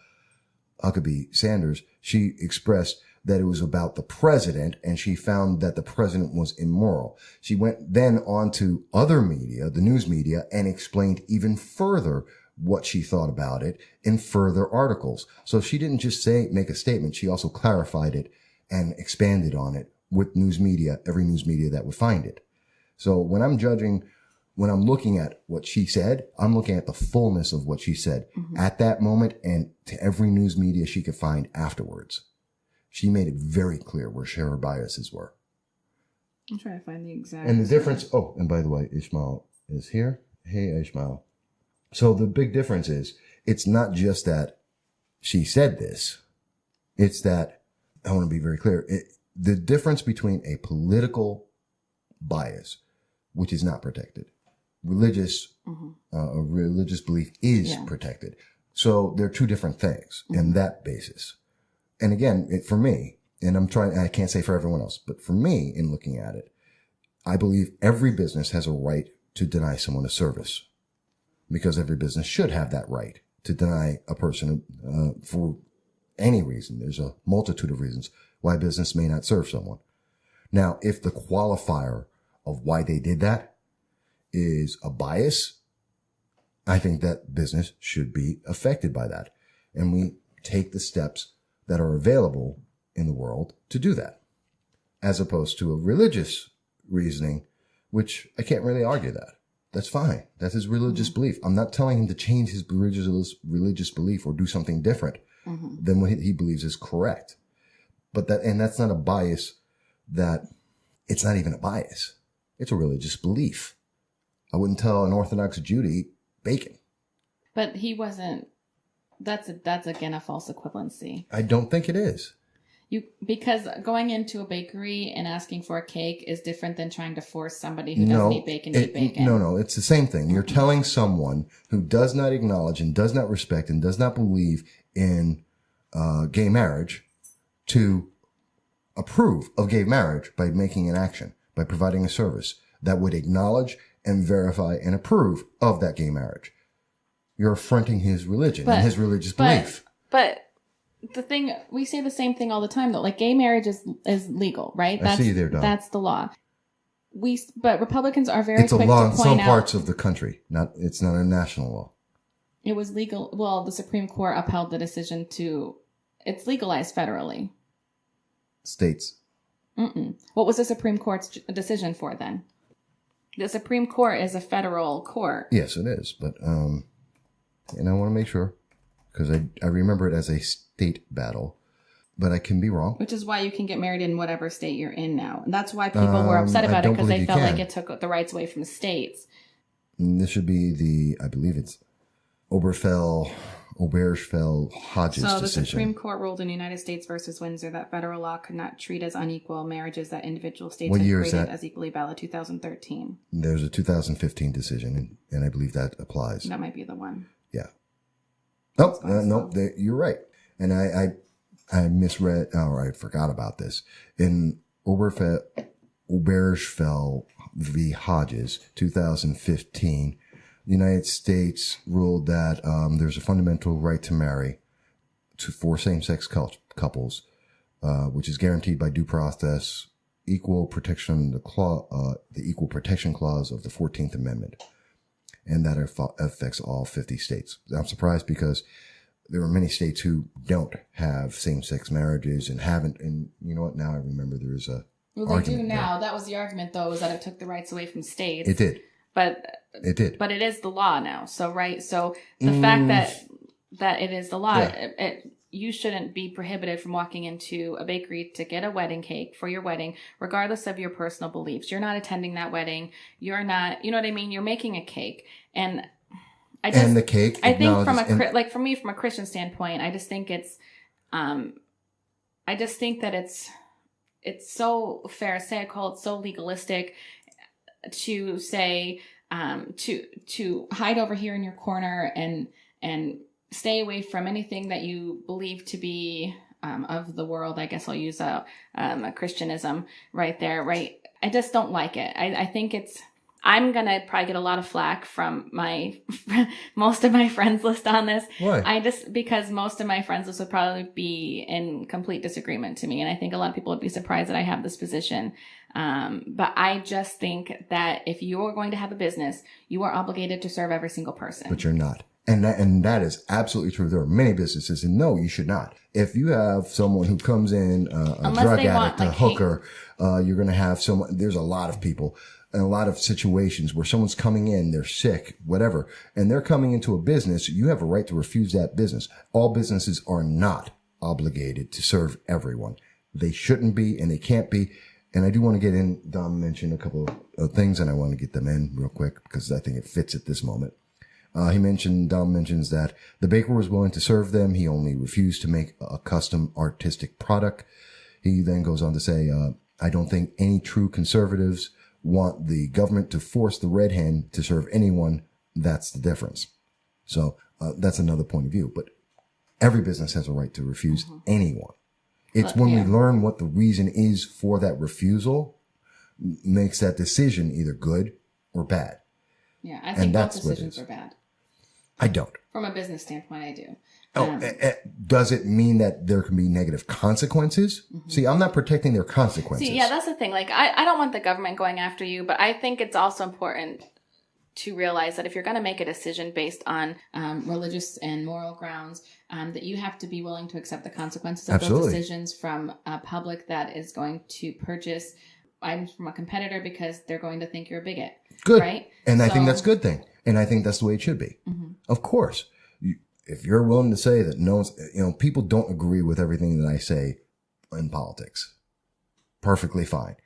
Huckabee Sanders, she expressed that it was about the president, and she found that the president was immoral. She went then on to other media, the news media, and explained even further what she thought about it in further articles. So she didn't just make a statement. She also clarified it and expanded on it with news media, every news media that would find it. So when I'm looking at what she said, I'm looking at the fullness of what she said at that moment and to every news media she could find afterwards. She made it very clear where her biases were. I'm trying to find the exact... And the difference... Oh, and by the way, Ishmael is here. Hey, Ishmael. So the big difference is, it's not just that she said this. It's that, I want to be very clear, the difference between a political bias, which is not protected, religious belief is protected. So they're two different things in that basis. And again, for me, and I can't say for everyone else, but for me, in looking at it, I believe every business has a right to deny someone a service, because every business should have that right to deny a person for any reason. There's a multitude of reasons why a business may not serve someone. Now, if the qualifier of why they did that is a bias, I think that business should be affected by that. And we take the steps that are available in the world to do that, as opposed to a religious reasoning, which I can't really argue that. That's fine. That's his religious belief. I'm not telling him to change his religious belief or do something different than what he believes is correct. But that's not a bias. It's not even a bias. It's a religious belief. I wouldn't tell an Orthodox Jew to eat bacon. But he wasn't. That's again a false equivalency. I don't think it is. Because going into a bakery and asking for a cake is different than trying to force somebody who doesn't eat bacon to eat bacon. No, it's the same thing. You're telling someone who does not acknowledge and does not respect and does not believe in gay marriage to approve of gay marriage by making an action, by providing a service that would acknowledge and verify and approve of that gay marriage. You're affronting his religion and his religious belief. But the thing, we say the same thing all the time, though. Like, gay marriage is legal, right? I see you there, Don. That's the law. But Republicans are very quick to point out... It's a law in some parts of the country. It's not a national law. It was legal. Well, the Supreme Court upheld the decision it's legalized federally. States. What was the Supreme Court's decision for then? The Supreme Court is a federal court. Yes, it is. But, and I want to make sure, because I remember it as a state battle, but I can be wrong. Which is why you can get married in whatever state you're in now. And that's why people were upset about it, because they felt like it took the rights away from the states. And this should be I believe it's Obergefell Hodges decision. So the Supreme Court ruled in United States versus Windsor that federal law could not treat as unequal marriages that individual states had created as equally valid. 2013. There's a 2015 decision, and I believe that applies. That might be the one. Yeah. No, you're right. And I misread, I forgot about this. In Obergefell v. Hodges, 2015, the United States ruled that there's a fundamental right to marry for same-sex couples, which is guaranteed by due process, equal protection, the Equal Protection Clause of the 14th Amendment, and that affects all 50 states. I'm surprised because there are many states who don't have same-sex marriages and haven't. And you know what? Now I remember there is a Well, they do now. That was the argument, though, is that it took the rights away from states. It did. But it did. But it is the law now. So, right. So the fact that it is the law, you shouldn't be prohibited from walking into a bakery to get a wedding cake for your wedding, regardless of your personal beliefs. You're not attending that wedding. You're not, you know what I mean? You're making a cake. And the cake. I think for me, from a Christian standpoint, I just think it's, it's so pharisaical. It's so legalistic to say, to hide over here in your corner and stay away from anything that you believe to be of the world. I guess I'll use a Christianism right there, right? I just don't like it. I think I'm going to probably get a lot of flack from most of my friends list on this. Why? Because most of my friends list would probably be in complete disagreement to me. And I think a lot of people would be surprised that I have this position. But I just think that if you're going to have a business, you are obligated to serve every single person. But you're not. And that is absolutely true. There are many businesses, and no, you should not. If you have someone who comes in, a drug addict, a hooker, you're going to have someone, there's a lot of people in a lot of situations where someone's coming in, they're sick, whatever, and they're coming into a business. You have a right to refuse that business. All businesses are not obligated to serve everyone. They shouldn't be, and they can't be. And I do want to get in, Dom mentioned a couple of things, and I want to get them in real quick because I think it fits at this moment. Dom mentions that the baker was willing to serve them. He only refused to make a custom artistic product. He then goes on to say, I don't think any true conservatives want the government to force the red hen to serve anyone. That's the difference. So, that's another point of view, but every business has a right to refuse anyone. It's when we learn what the reason is for that refusal makes that decision either good or bad. Yeah, I think both decisions are bad. I don't. From a business standpoint, I do. Does it mean that there can be negative consequences? See, I'm not protecting their consequences. See, yeah, that's the thing. Like, I don't want the government going after you, but I think it's also important to realize that if you're going to make a decision based on religious and moral grounds, that you have to be willing to accept the consequences of those decisions from a public that is going to purchase items from a competitor because they're going to think you're a bigot. Good. Right? And I think that's a good thing. And I think that's the way it should be. Of course. If you're willing to say that people don't agree with everything that I say in politics, perfectly fine.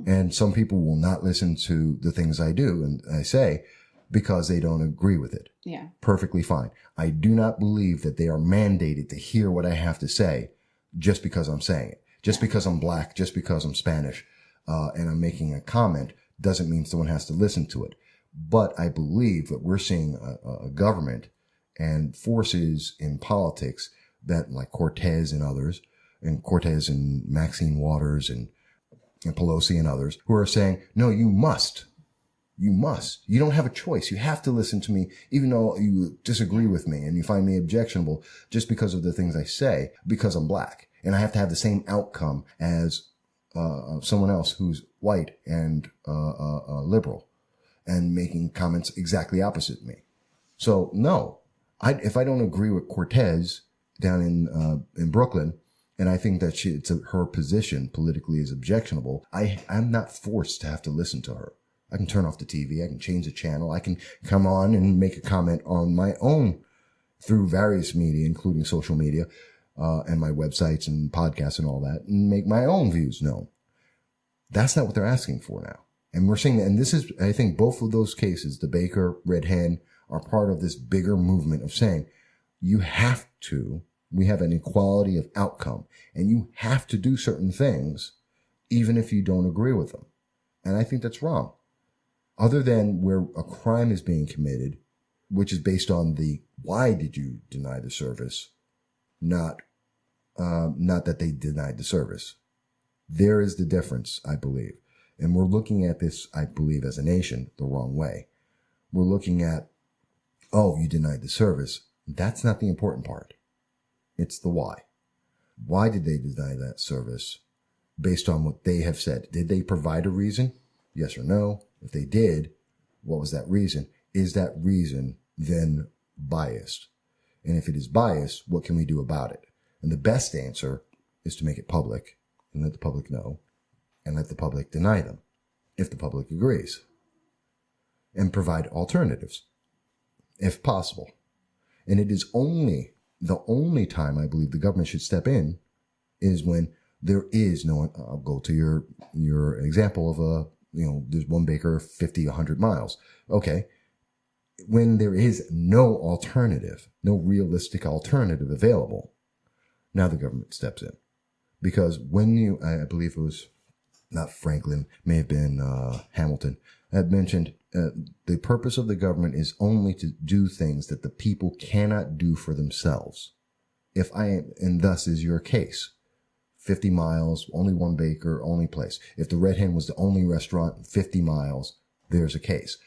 And some people will not listen to the things I do and I say because they don't agree with it. Yeah. Perfectly fine. I do not believe that they are mandated to hear what I have to say just because I'm saying it. Just because I'm black, just because I'm Spanish, and I'm making a comment doesn't mean someone has to listen to it. But I believe that we're seeing a government and forces in politics that, like Cortez and others, and Cortez and Maxine Waters and Pelosi and others, who are saying, no, you must. You must. You don't have a choice. You have to listen to me, even though you disagree with me and you find me objectionable just because of the things I say, because I'm black. And I have to have the same outcome as someone else who's white and liberal and making comments exactly opposite me. So no, if I don't agree with Cortez down in Brooklyn, and I think that her position politically is objectionable, I'm not forced to have to listen to her. I can turn off the TV. I can change the channel. I can come on and make a comment on my own through various media, including social media, and my websites and podcasts and all that, and make my own views known. That's not what they're asking for now. And we're seeing that, and this is, I think both of those cases, the Baker, Red Hen, are part of this bigger movement of saying, we have an equality of outcome, and you have to do certain things, even if you don't agree with them. And I think that's wrong. Other than where a crime is being committed, which is based on why did you deny the service, not that they denied the service. There is the difference, I believe. And we're looking at this, I believe, as a nation, the wrong way. We're looking at oh, you denied the service. That's not the important part. It's the why. Why did they deny that service based on what they have said? Did they provide a reason? Yes or no? If they did, what was that reason? Is that reason then biased? And if it is biased, what can we do about it? And the best answer is to make it public and let the public know and let the public deny them if the public agrees, and provide alternatives if possible. And it is the only time I believe the government should step in is when there is no, I'll go to your example of there's one baker, 50, 100 miles. Okay. When there is no alternative, no realistic alternative available, now the government steps in. Because when I believe it was not Franklin, may have been Hamilton, had mentioned the purpose of the government is only to do things that the people cannot do for themselves. And thus is your case. 50 miles, only one baker, only place. If the Red Hen was the only restaurant in 50 miles, there's a case.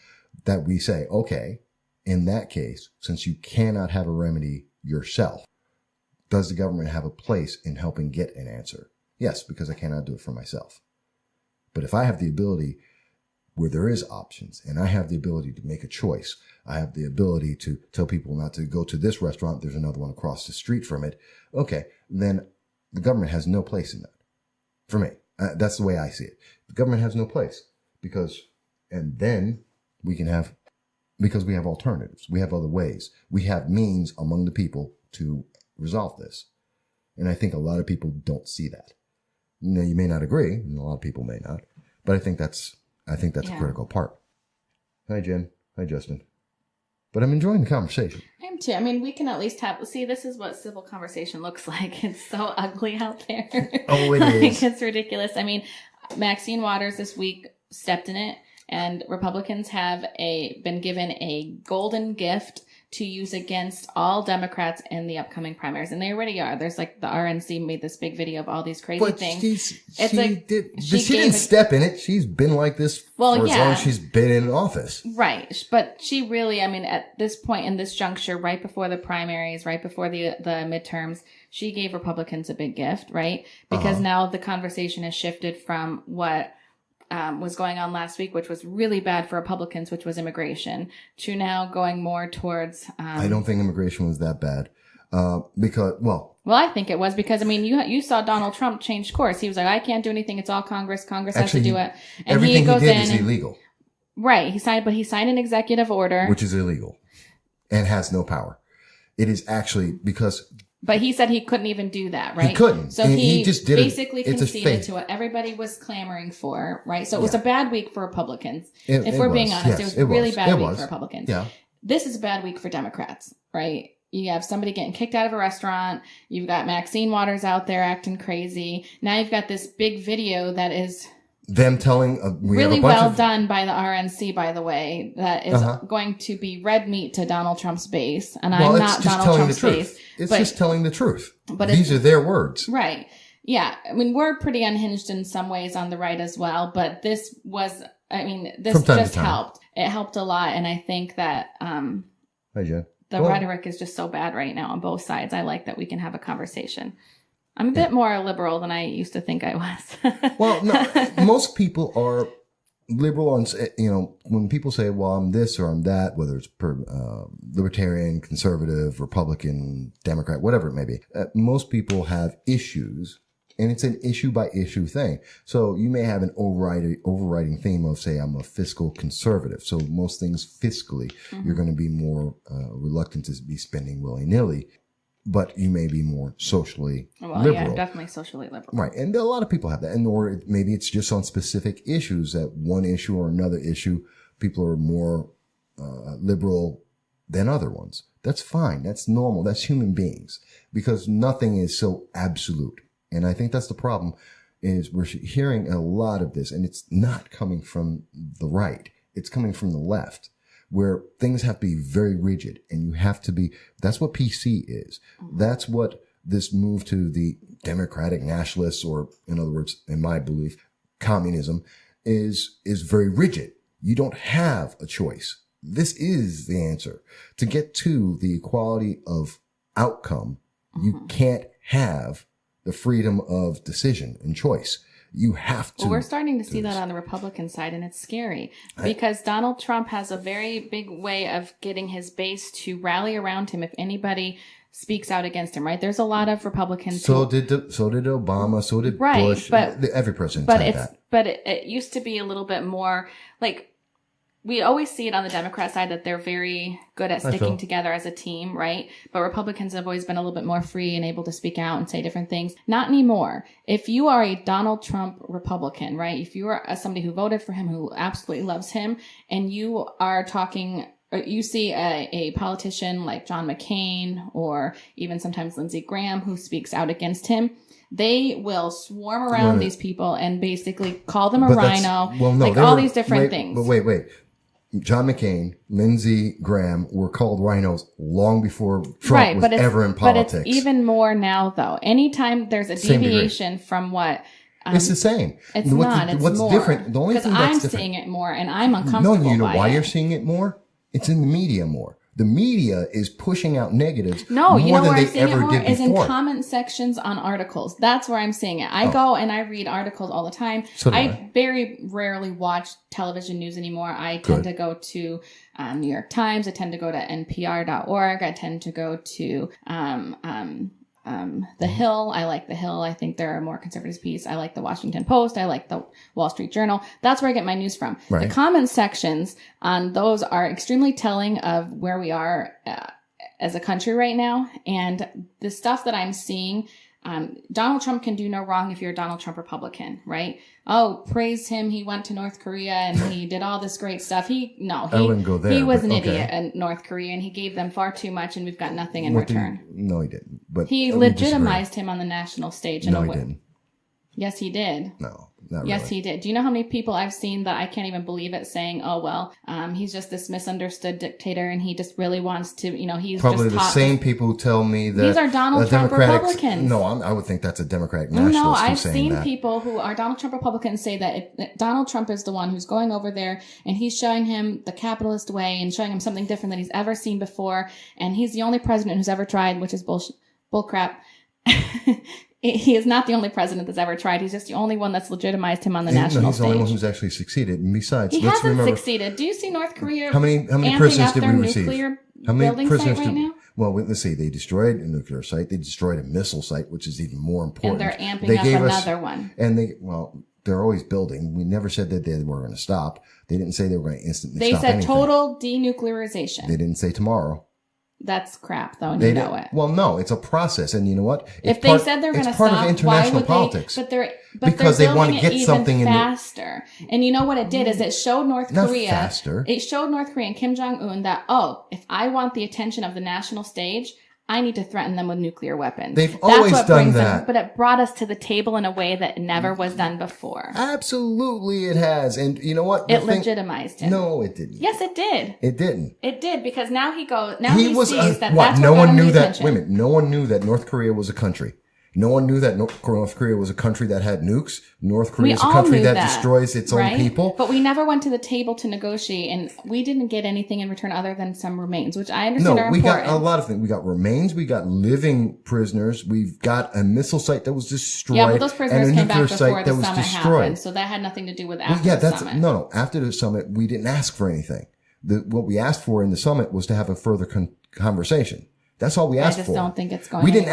That we say, okay, in that case, since you cannot have a remedy yourself, does the government have a place in helping get an answer? Yes, because I cannot do it for myself. But if I have the ability where there is options and I have the ability to make a choice, I have the ability to tell people not to go to this restaurant, there's another one across the street from it. Okay, then the government has no place in that. For me, that's the way I see it. The government has no place because we have alternatives. We have other ways. We have means among the people to resolve this. And I think a lot of people don't see that. Now, you may not agree, and a lot of people may not, but I think that's a critical part. Hi, Jen. Hi, Justin. But I'm enjoying the conversation. I am too. I mean, we can at least this is what civil conversation looks like. It's so ugly out there. Oh, it is. It's ridiculous. I mean, Maxine Waters this week stepped in it, and Republicans have been given a golden gift to use against all Democrats in the upcoming primaries. And they already are. There's the RNC made this big video of all these crazy things. She didn't step in it. She's been like this for as long as she's been in office. Right. But she really, I mean, at this point in this juncture, right before the primaries, right before the midterms, she gave Republicans a big gift, right? Because now the conversation has shifted from what was going on last week, which was really bad for Republicans, which was immigration, to now going more towards... I don't think immigration was that bad. Well, I think it was because, I mean, you saw Donald Trump change course. He was like, I can't do anything. It's all Congress. Congress has to do it. And everything he did is illegal. Right. He signed an executive order. Which is illegal and has no power. It is actually because... But he said he couldn't even do that, right? He couldn't. So he just basically conceded to what everybody was clamoring for, right? So it was a bad week for Republicans. If we're being honest, it was a really bad week for Republicans. Yeah. This is a bad week for Democrats, right? You have somebody getting kicked out of a restaurant. You've got Maxine Waters out there acting crazy. Now you've got this big video that is... them telling really well done by the RNC, by the way, that is going to be red meat to Donald Trump's base. And I'm not Donald Trump's base. It's just telling the truth. But these are their words. Right. Yeah. I mean, we're pretty unhinged in some ways on the right as well. But this was, I mean, this just helped. It helped a lot. And I think that Hi, Jen. The rhetoric is just so bad right now on both sides. I like that we can have a conversation. I'm a bit more liberal than I used to think I was. Well, no, most people are liberal on, when people say, well, I'm this or I'm that, whether it's libertarian, conservative, Republican, Democrat, whatever it may be. Most people have issues, and it's an issue by issue thing. So you may have an overriding theme of, say, I'm a fiscal conservative. So most things fiscally, you're going to be more reluctant to be spending willy-nilly. But you may be more socially liberal. Yeah, definitely socially liberal. Right. And a lot of people have that. Or maybe it's just on specific issues, that one issue or another issue, people are more liberal than other ones. That's fine. That's normal. That's human beings, because nothing is so absolute. And I think that's the problem, is we're hearing a lot of this, and it's not coming from the right. It's coming from the left, where things have to be very rigid, and you have to be, that's what PC is. That's what this move to the democratic nationalists, or in other words, in my belief, communism is very rigid. You don't have a choice. this is the answer. To get to the equality of outcome, you can't have the freedom of decision and choice. You have to. Well, we're starting to see that on the Republican side, and it's scary because Donald Trump has a very big way of getting his base to rally around him if anybody speaks out against him, right? There's a lot of Republicans. So did Obama. So did Bush. But every president had that. But it used to be a little bit more like, we always see it on the Democrat side that they're very good at sticking together as a team, right? But Republicans have always been a little bit more free and able to speak out and say different things. Not anymore. If you are a Donald Trump Republican, right? If you are somebody who voted for him, who absolutely loves him, and you are talking, or you see a politician like John McCain or even sometimes Lindsey Graham who speaks out against him, they will swarm around these people and basically call them a rhino, all these different things. But wait. John McCain, Lindsey Graham were called rhinos long before Trump was ever in politics. But it's even more now, though. Anytime there's a deviation from what... it's the same. It's not. It's what's more. Different? The only thing that's I'm different... seeing it more, and I'm uncomfortable No, you know by why it. you're seeing it more? It's in the media more. The media is pushing out negatives more than I'm they seeing ever it more did is before. in comment sections on articles. That's where I'm seeing it. I go and I read articles all the time. So do I very rarely watch television news anymore. I tend to go to New York Times. I tend to go to NPR.org. I tend to go to The Hill. I like The Hill. I think they're a more conservative piece. I like the Washington Post. I like the Wall Street Journal. That's where I get my news from. Right. The comment sections on those are extremely telling of where we are as a country right now. And the stuff that I'm seeing, Donald Trump can do no wrong if you're a Donald Trump Republican, right? Oh, praise him. He went to North Korea and he did all this great stuff. I wouldn't go there. He was an idiot in North Korea and he gave them far too much and we've got nothing in return. No, he didn't. But he legitimized him on the national stage. No, he didn't. Yes, he did. No, not really. Yes, he did. Do you know how many people I've seen that I can't even believe it saying, oh, well, he's just this misunderstood dictator and he just really wants to, he's probably just the same people who tell me that these are Donald Trump Republicans. No, I would think that's a Democratic nationalist. No, I've seen people who are Donald Trump Republicans say that if Donald Trump is the one who's going over there and he's showing him the capitalist way and showing him something different than he's ever seen before. And he's the only president who's ever tried, which is bullcrap. He is not the only president that's ever tried. He's just the only one that's legitimized him on the national stage. He's the only one who's actually succeeded. And besides, he hasn't succeeded. Do you see North Korea? How many prisoners did we receive? How many prisoners right now? Well, let's see. They destroyed a nuclear site. They destroyed a missile site, which is even more important. And they're amping up another one. And they're always building. We never said that they were going to stop. They didn't say they were going to instantly stop anything. They said total denuclearization. They didn't say tomorrow. That's crap, though, and you know it. Well, no, it's a process, and you know what? If they said they're going to stop, it's part of international politics. Because they want to get something faster. And you know what it did is it showed North Korea. Not faster. It showed North Korea and Kim Jong-un that if I want the attention of the national stage, I need to threaten them with nuclear weapons. They've always done that. But it brought us to the table in a way that never was done before. Absolutely it has. And you know what? It legitimized him. No, it didn't. Yes, it did. It didn't. It did because now he sees that what? That's No what one knew that. attention. Wait a minute. No one knew that North Korea was a country. No one knew that North Korea was a country that had nukes. North Korea is a country that destroys its own people. But we never went to the table to negotiate, and we didn't get anything in return other than some remains, which I understand are important. No, we got a lot of things. We got remains. We got living prisoners. We've got a missile site that was destroyed. Yeah, but those prisoners and a came back nuclear before site the that was summit destroyed. happened, so that had nothing to do with after the summit. No. After the summit, we didn't ask for anything. What we asked for in the summit was to have a further conversation. That's all we asked for. I just don't think it's going. We didn't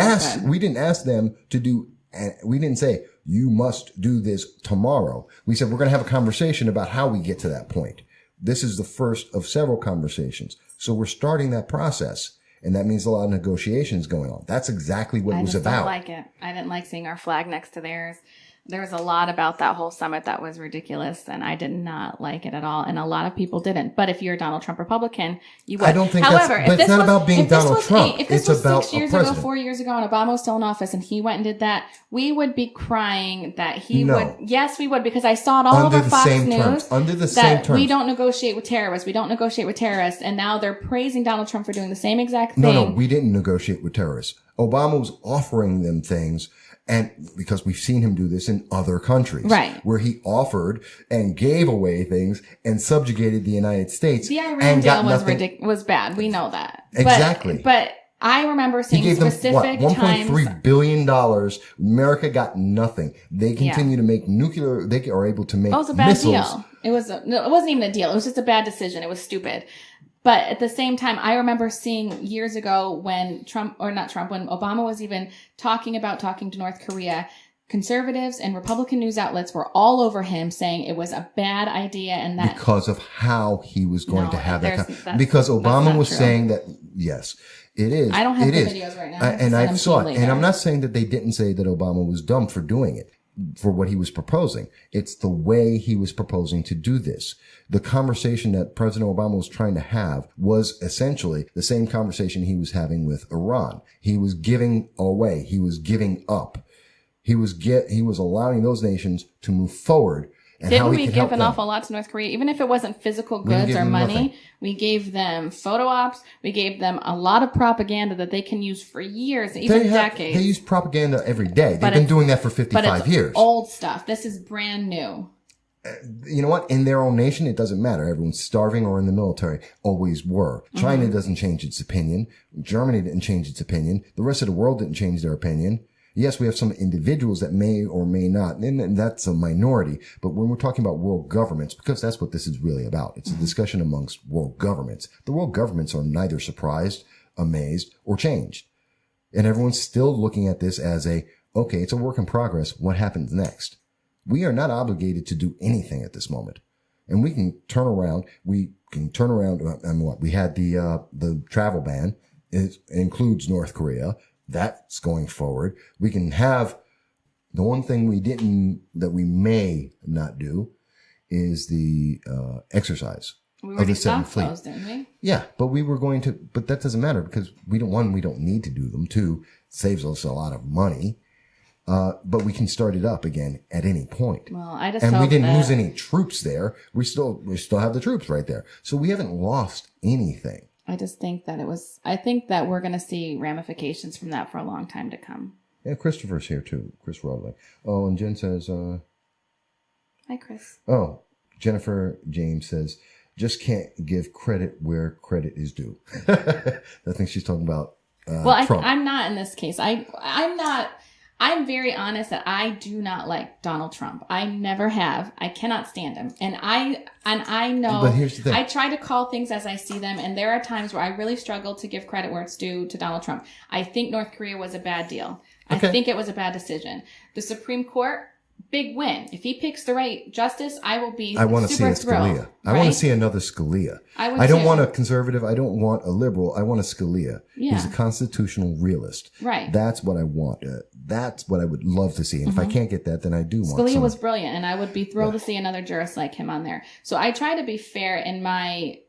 ask them to do. And we didn't say, you must do this tomorrow. We said, we're going to have a conversation about how we get to that point. This is the first of several conversations. So we're starting that process. And that means a lot of negotiations going on. That's exactly what it was about. I just don't like it. I didn't like seeing our flag next to theirs. There was a lot about that whole summit that was ridiculous, and I did not like it at all. And a lot of people didn't. But if you're a Donald Trump Republican, you would. I don't think it's not about being Donald Trump. If this it's was about 6 years ago, 4 years ago, and Obama was still in office, and he went and did that, we would be crying that he would. Yes, we would, because I saw it all over Fox News. Under the same terms. We don't negotiate with terrorists. We don't negotiate with terrorists. And now they're praising Donald Trump for doing the same exact thing. No, we didn't negotiate with terrorists. Obama was offering them things. And because we've seen him do this in other countries. Right. Where he offered and gave away things and subjugated the United States. The Iran deal was bad. We know that. Exactly. But I remember seeing specific times. $1.3 billion. America got nothing. They continue to make nuclear. They are able to make missiles. It was a bad deal. It wasn't even a deal. It was just a bad decision. It was stupid. But at the same time, I remember seeing years ago when when Obama was even talking to North Korea, conservatives and Republican news outlets were all over him saying it was a bad idea and that because of how he was going to have that. Because Obama was saying that, yes, it is. I don't have the videos right now. And I saw it. And I'm not saying that they didn't say that Obama was dumb for doing it, for what he was proposing. It's the way he was proposing to do this. The conversation that President Obama was trying to have was essentially the same conversation he was having with Iran. He was giving away. He was giving up. He was allowing those nations to move forward. And Didn't we give an awful lot to North Korea? Even if it wasn't physical goods or money, nothing. We gave them photo ops. We gave them a lot of propaganda that they can use for years, even decades. They use propaganda every day. They've been doing that for 55 years. Old stuff. This is brand new. You know what? In their own nation, it doesn't matter. Everyone's starving or in the military. Always were. China doesn't change its opinion. Germany didn't change its opinion. The rest of the world didn't change their opinion. Yes, we have some individuals that may or may not, and that's a minority. But when we're talking about world governments, because that's what this is really about, it's a discussion amongst world governments. The world governments are neither surprised, amazed, or changed. And everyone's still looking at this as okay, it's a work in progress. What happens next? We are not obligated to do anything at this moment. And we can turn around. We had the travel ban. It includes North Korea. That's going forward. We can have the one thing that we may not do is the exercise of the Seventh Fleet. Didn't we? Yeah, but but that doesn't matter because we don't need to do them. Two, it saves us a lot of money. But we can start it up again at any point. Well, I just and we didn't lose any troops there. We still have the troops right there. So we haven't lost anything. I just think that I think that we're going to see ramifications from that for a long time to come. Yeah, Christopher's here too. Chris Rodley. Oh, and Jen says, hi, Chris. Oh, Jennifer James says, just can't give credit where credit is due. I think she's talking about, Trump. I'm not in this case. I'm very honest that I do not like Donald Trump. I never have. I cannot stand him. And I know. But here's the thing. I try to call things as I see them. And there are times where I really struggle to give credit where it's due to Donald Trump. I think North Korea was a bad deal. Okay. I think it was a bad decision. The Supreme Court, big win. If he picks the right justice, I will be super thrilled. I want to see a Scalia. I want to see another Scalia. I don't want a conservative. I don't want a liberal. I want a Scalia. Yeah. Who's a constitutional realist. Right. That's what I want. That's what I would love to see. And if I can't get that, then I do want Scalia was brilliant, and I would be thrilled to see another jurist like him on there. So I try to be fair in my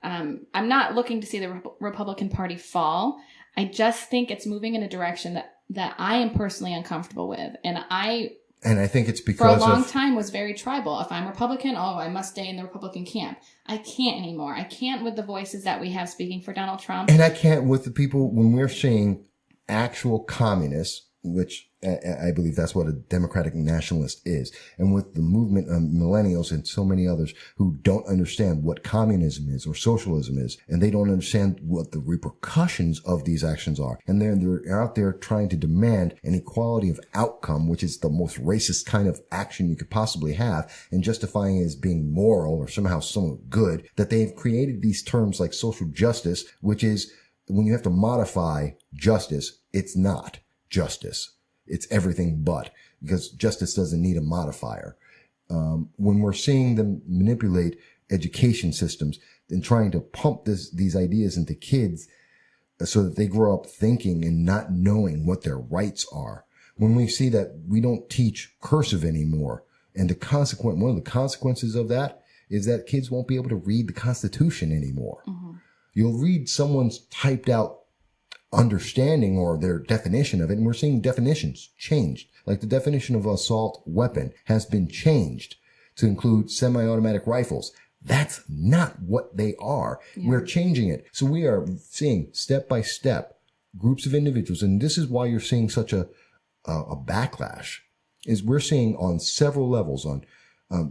I'm not looking to see the Republican Party fall. I just think it's moving in a direction that I am personally uncomfortable with. And I think it's because for a long time was very tribal. If I'm Republican, I must stay in the Republican camp. I can't anymore. I can't with the voices that we have speaking for Donald Trump. And I can't with the people when we're seeing actual communists, which I believe that's what a democratic nationalist is. And with the movement of millennials and so many others who don't understand what communism is or socialism is, and they don't understand what the repercussions of these actions are. And they're out there trying to demand an equality of outcome, which is the most racist kind of action you could possibly have, and justifying it as being moral or somehow somewhat good, that they've created these terms like social justice, which is when you have to modify justice, it's not justice. It's everything but, because justice doesn't need a modifier. When we're seeing them manipulate education systems and trying to pump these ideas into kids so that they grow up thinking and not knowing what their rights are. When we see that we don't teach cursive anymore, and one of the consequences of that is that kids won't be able to read the Constitution anymore. Mm-hmm. You'll read someone's typed out understanding or their definition of it, and we're seeing definitions changed. Like the definition of assault weapon has been changed to include semi-automatic rifles. That's not what they are. Yeah. We're changing it. So we are seeing step by step groups of individuals, and this is why you're seeing such a a backlash is we're seeing on several levels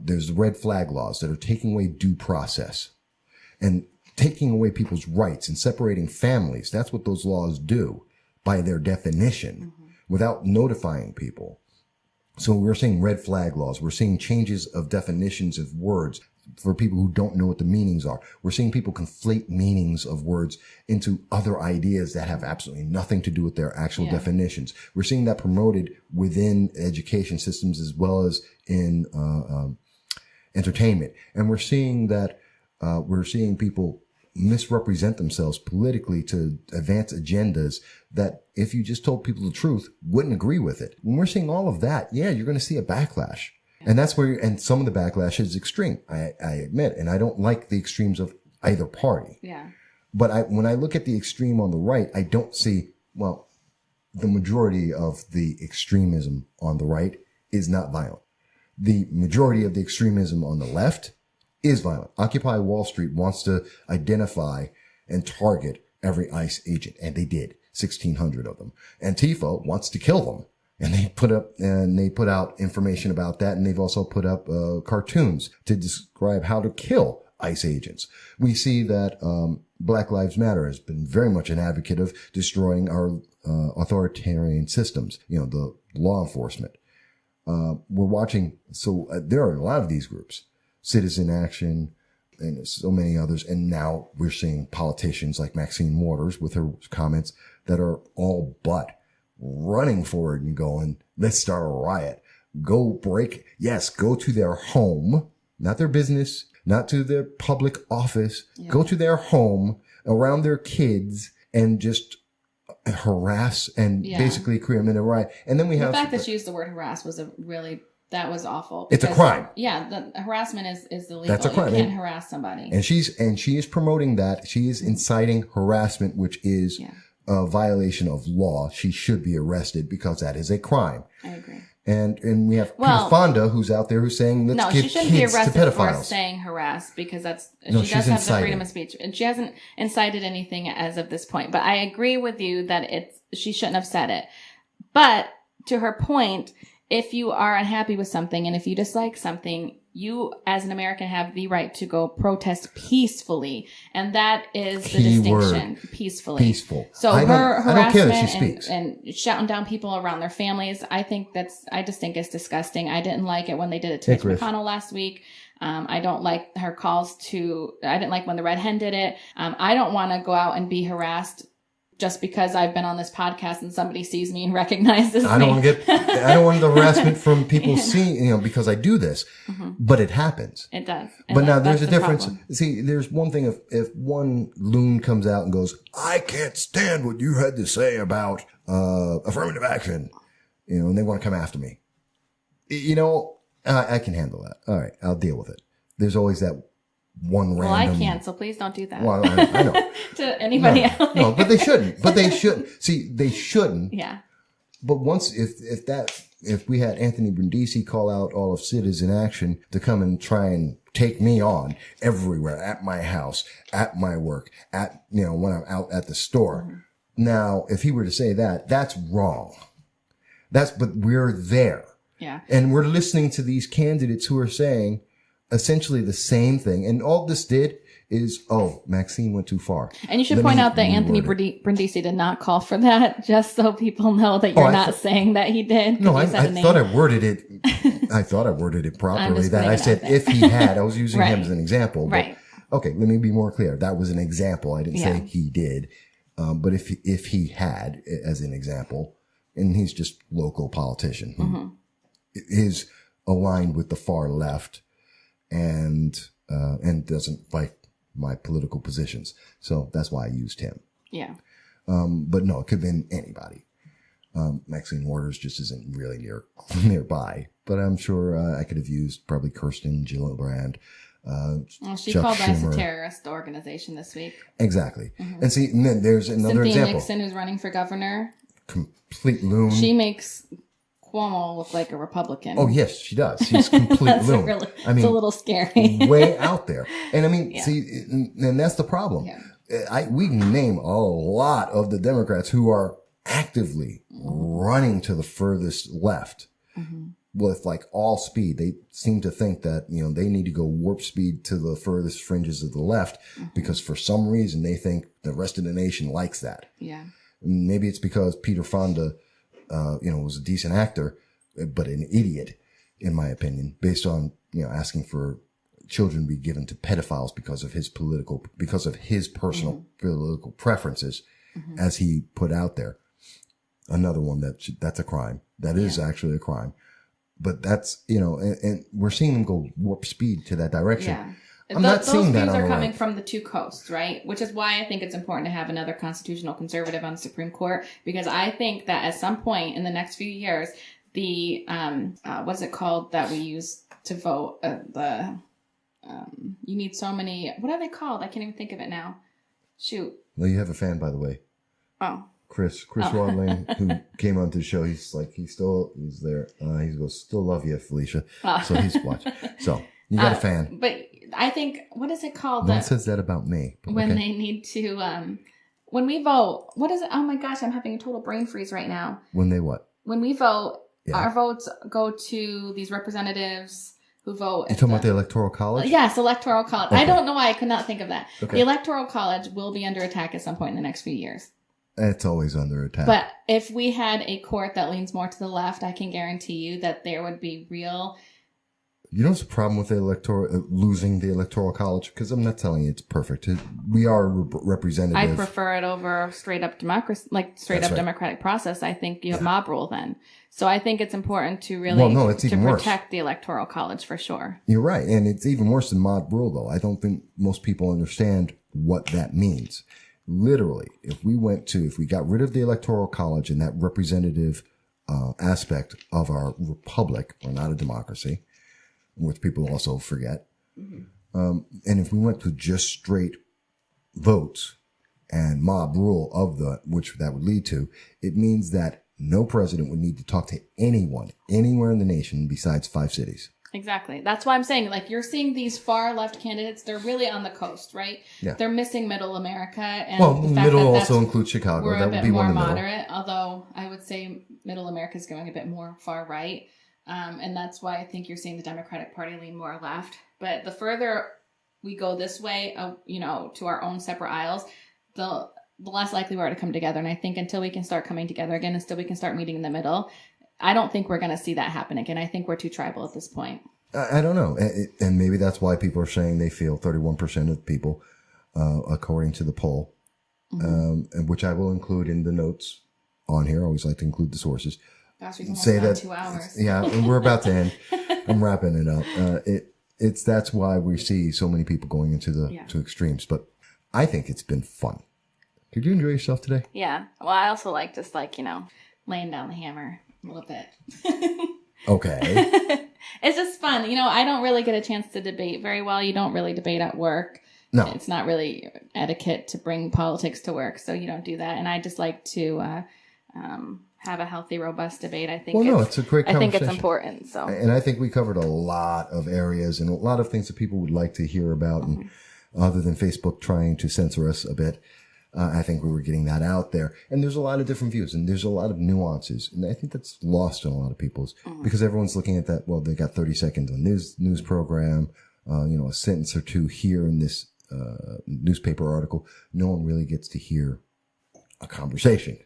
there's red flag laws that are taking away due process and taking away people's rights and separating families. That's what those laws do by their definition without notifying people. So we're seeing red flag laws. We're seeing changes of definitions of words for people who don't know what the meanings are. We're seeing people conflate meanings of words into other ideas that have absolutely nothing to do with their actual definitions. We're seeing that promoted within education systems as well as in entertainment. And we're seeing that we're seeing people misrepresent themselves politically to advance agendas that if you just told people the truth wouldn't agree with it. When we're seeing all of that, you're going to see a backlash. And that's where, and some of the backlash is extreme, I admit, and I don't like the extremes of either party. Yeah. But when I look at the extreme on the right, I don't see, the majority of the extremism on the right is not violent. The majority of the extremism on the left is violent. Occupy Wall Street wants to identify and target every ICE agent, and they did, 1,600 of them. Antifa wants to kill them. And they put out information about that. And they've also put up cartoons to describe how to kill ICE agents. We see that Black Lives Matter has been very much an advocate of destroying our authoritarian systems, the law enforcement. We're watching. So there are a lot of these groups, Citizen Action and so many others. And now we're seeing politicians like Maxine Waters with her comments that are all but running forward and going, let's start a riot. Go to their home, not their business, not to their public office. Yeah. Go to their home around their kids and just harass and basically create a riot. And then we have the fact that she used the word harass that was awful. It's a crime. Yeah, the harassment is illegal. That's a crime. You can't harass somebody. And she is promoting that. She is inciting harassment, which is a violation of law. She should be arrested because that is a crime. I agree. And we have Peter Fonda who's out there who's saying let's give kids to pedophiles. No, she shouldn't be arrested for saying harass because she does have the freedom of speech, and she hasn't incited anything as of this point. But I agree with you that she shouldn't have said it. But to her point, if you are unhappy with something and if you dislike something, you as an American have the right to go protest peacefully. And that is the distinction. Peacefully. Peaceful. So her harassment and shouting down people around their families, I just think it's disgusting. I didn't like it when they did it to Mitch McConnell last week. I don't like her calls I didn't like when the Red Hen did it. I don't want to go out and be harassed just because I've been on this podcast and somebody sees me and recognizes me. I don't want the harassment from people seeing, because I do this, but it happens. It does. But now there's a difference. See, there's one thing if one loon comes out and goes, I can't stand what you had to say about, affirmative action, and they want to come after me. I can handle that. All right. I'll deal with it. There's always that one random. Well, I can't, so please don't do that. Well, I know. To anybody else. No, but they shouldn't. See, they shouldn't. Yeah. But once, if we had Anthony Brindisi call out all of Citizen Action to come and try and take me on everywhere, at my house, at my work, when I'm out at the store. Mm-hmm. Now, if he were to say that, that's wrong. But we're there. Yeah. And we're listening to these candidates who are saying essentially the same thing. And all this did is, Maxine went too far. And you should point out that Anthony Brindisi did not call for that, just so people know that you're not saying that he did. No, I thought I worded it. I thought I worded it properly. That I said if he had, I was using him as an example. But, right. Okay, let me be more clear. That was an example. I didn't say he did. But if he had, as an example, and he's just local politician who is aligned with the far left and doesn't like my political positions. So that's why I used him. Yeah. But no, it could have been anybody. Maxine Waters just isn't really nearby, but I'm sure I could have used probably Kirsten Gillibrand. She Chuck called Schumer. us a terrorist organization this week. Exactly. And see, and then there's another Cynthia example. Nixon, who's running for governor. Complete loon. She makes Cuomo look like a Republican. Oh, yes, she does. She's complete loon. It's a little scary. Way out there. And I mean, see, and that's the problem. Yeah. We can name a lot of the Democrats who are actively running to the furthest left with like all speed. They seem to think that, they need to go warp speed to the furthest fringes of the left because for some reason they think the rest of the nation likes that. Yeah. Maybe it's because Peter Fonda, was a decent actor, but an idiot, in my opinion, based on, asking for children to be given to pedophiles because of his personal political preferences, as he put out there. Another one that's a crime. That is actually a crime. But that's, and we're seeing them go warp speed to that direction. Yeah. I'm not seeing that on the right. Those views are coming from the two coasts, right? Which is why I think it's important to have another constitutional conservative on the Supreme Court, because I think that at some point in the next few years, the, what's it called that we use to vote? You need so many, what are they called? I can't even think of it now. Shoot. Well, you have a fan, by the way. Oh. Chris Wadling, who came onto the show. He's there. He goes, still love you, Felicia. Oh. So he's watching. So you got a fan. But I think, what is it called? No one says that about me. When they need to, when we vote, what is it? Oh my gosh, I'm having a total brain freeze right now. When they what? When we vote, our votes go to these representatives who vote. You're talking about the Electoral College? Yes, Electoral College. Okay. I don't know why I could not think of that. Okay. The Electoral College will be under attack at some point in the next few years. It's always under attack. But if we had a court that leans more to the left, I can guarantee you that there would be real... You know what's the problem with the losing the Electoral College? Because I'm not telling you it's perfect. We are representative. I prefer it over straight up democracy, democratic process. I think you have mob rule then. So I think it's important to really protect the Electoral College for sure. You're right. And it's even worse than mob rule, though. I don't think most people understand what that means. Literally, if we got rid of the Electoral College and that representative aspect of our republic, we're not a democracy, which people also forget. And if we went to just straight votes and mob rule which that would lead to, it means that no president would need to talk to anyone anywhere in the nation besides 5 cities. Exactly. That's why I'm saying, you're seeing these far left candidates. They're really on the coast, right? Yeah. They're missing middle America. And the middle also includes Chicago. We're a bit more moderate, although I would say middle America is going a bit more far right. And that's why I think you're seeing the Democratic Party lean more left. But the further we go this way, to our own separate aisles, the less likely we are to come together. And I think until we can start coming together again, until we can start meeting in the middle, I don't think we're going to see that happen again. I think we're too tribal at this point. I don't know. And maybe that's why people are saying they feel 31% of people, according to the poll, and which I will include in the notes on here. I always like to include the sources. Gosh, we've almost gone 2 hours. Yeah, and we're about to end. I'm wrapping it up. That's why we see so many people going into to extremes. But I think it's been fun. Did you enjoy yourself today? Yeah. Well, I also like just laying down the hammer a little bit. Okay. It's just fun. I don't really get a chance to debate very well. You don't really debate at work. No. It's not really etiquette to bring politics to work, so you don't do that. And I just like to have a healthy, robust debate. I think it's a great conversation. I think it's important. So, and I think we covered a lot of areas and a lot of things that people would like to hear about. And other than Facebook trying to censor us a bit, I think we were getting that out there. And there's a lot of different views and there's a lot of nuances. And I think that's lost on a lot of people's because everyone's looking at that. Well, they got 30 seconds on this news program, a sentence or two here in this newspaper article. No one really gets to hear a conversation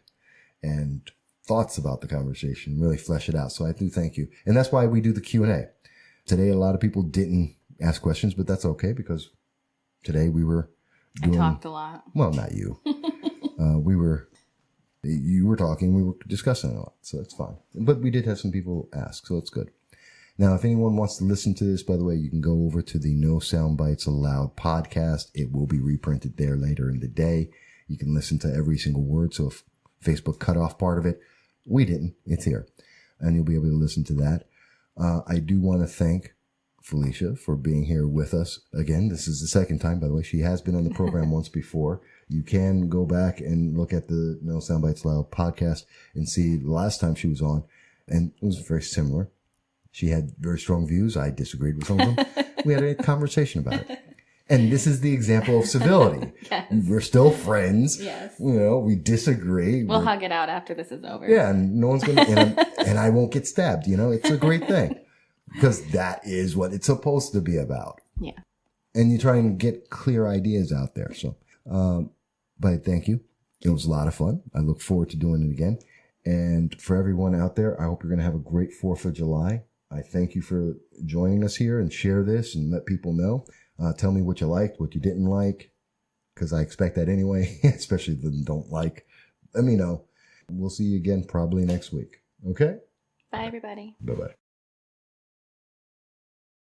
and thoughts about the conversation, really flesh it out. So I do thank you. And that's why we do the Q&A. Today, a lot of people didn't ask questions, but that's okay because today we were I talked a lot. Well, not you. You were talking, we were discussing a lot, so that's fine. But we did have some people ask, so it's good. Now, if anyone wants to listen to this, by the way, you can go over to the No Soundbites Allowed podcast. It will be reprinted there later in the day. You can listen to every single word. So if Facebook cut off part of it, we didn't. It's here. And you'll be able to listen to that. I do want to thank Felicia for being here with us. Again, this is the second time, by the way. She has been on the program once before. You can go back and look at the No Soundbites Allowed podcast and see the last time she was on. And it was very similar. She had very strong views. I disagreed with some of them. We had a conversation about it. And this is the example of civility. Yes. We're still friends. Yes. We disagree. We'll hug it out after this is over. Yeah, and no one's going to, and I won't get stabbed. It's a great thing because that is what it's supposed to be about. Yeah. And you try and get clear ideas out there. So, but thank you. It was a lot of fun. I look forward to doing it again. And for everyone out there, I hope you're going to have a great 4th of July. I thank you for joining us here and share this and let people know. Tell me what you liked, what you didn't like, because I expect that anyway, especially the don't like. Let me know. We'll see you again probably next week. Okay? Bye, everybody. Bye-bye.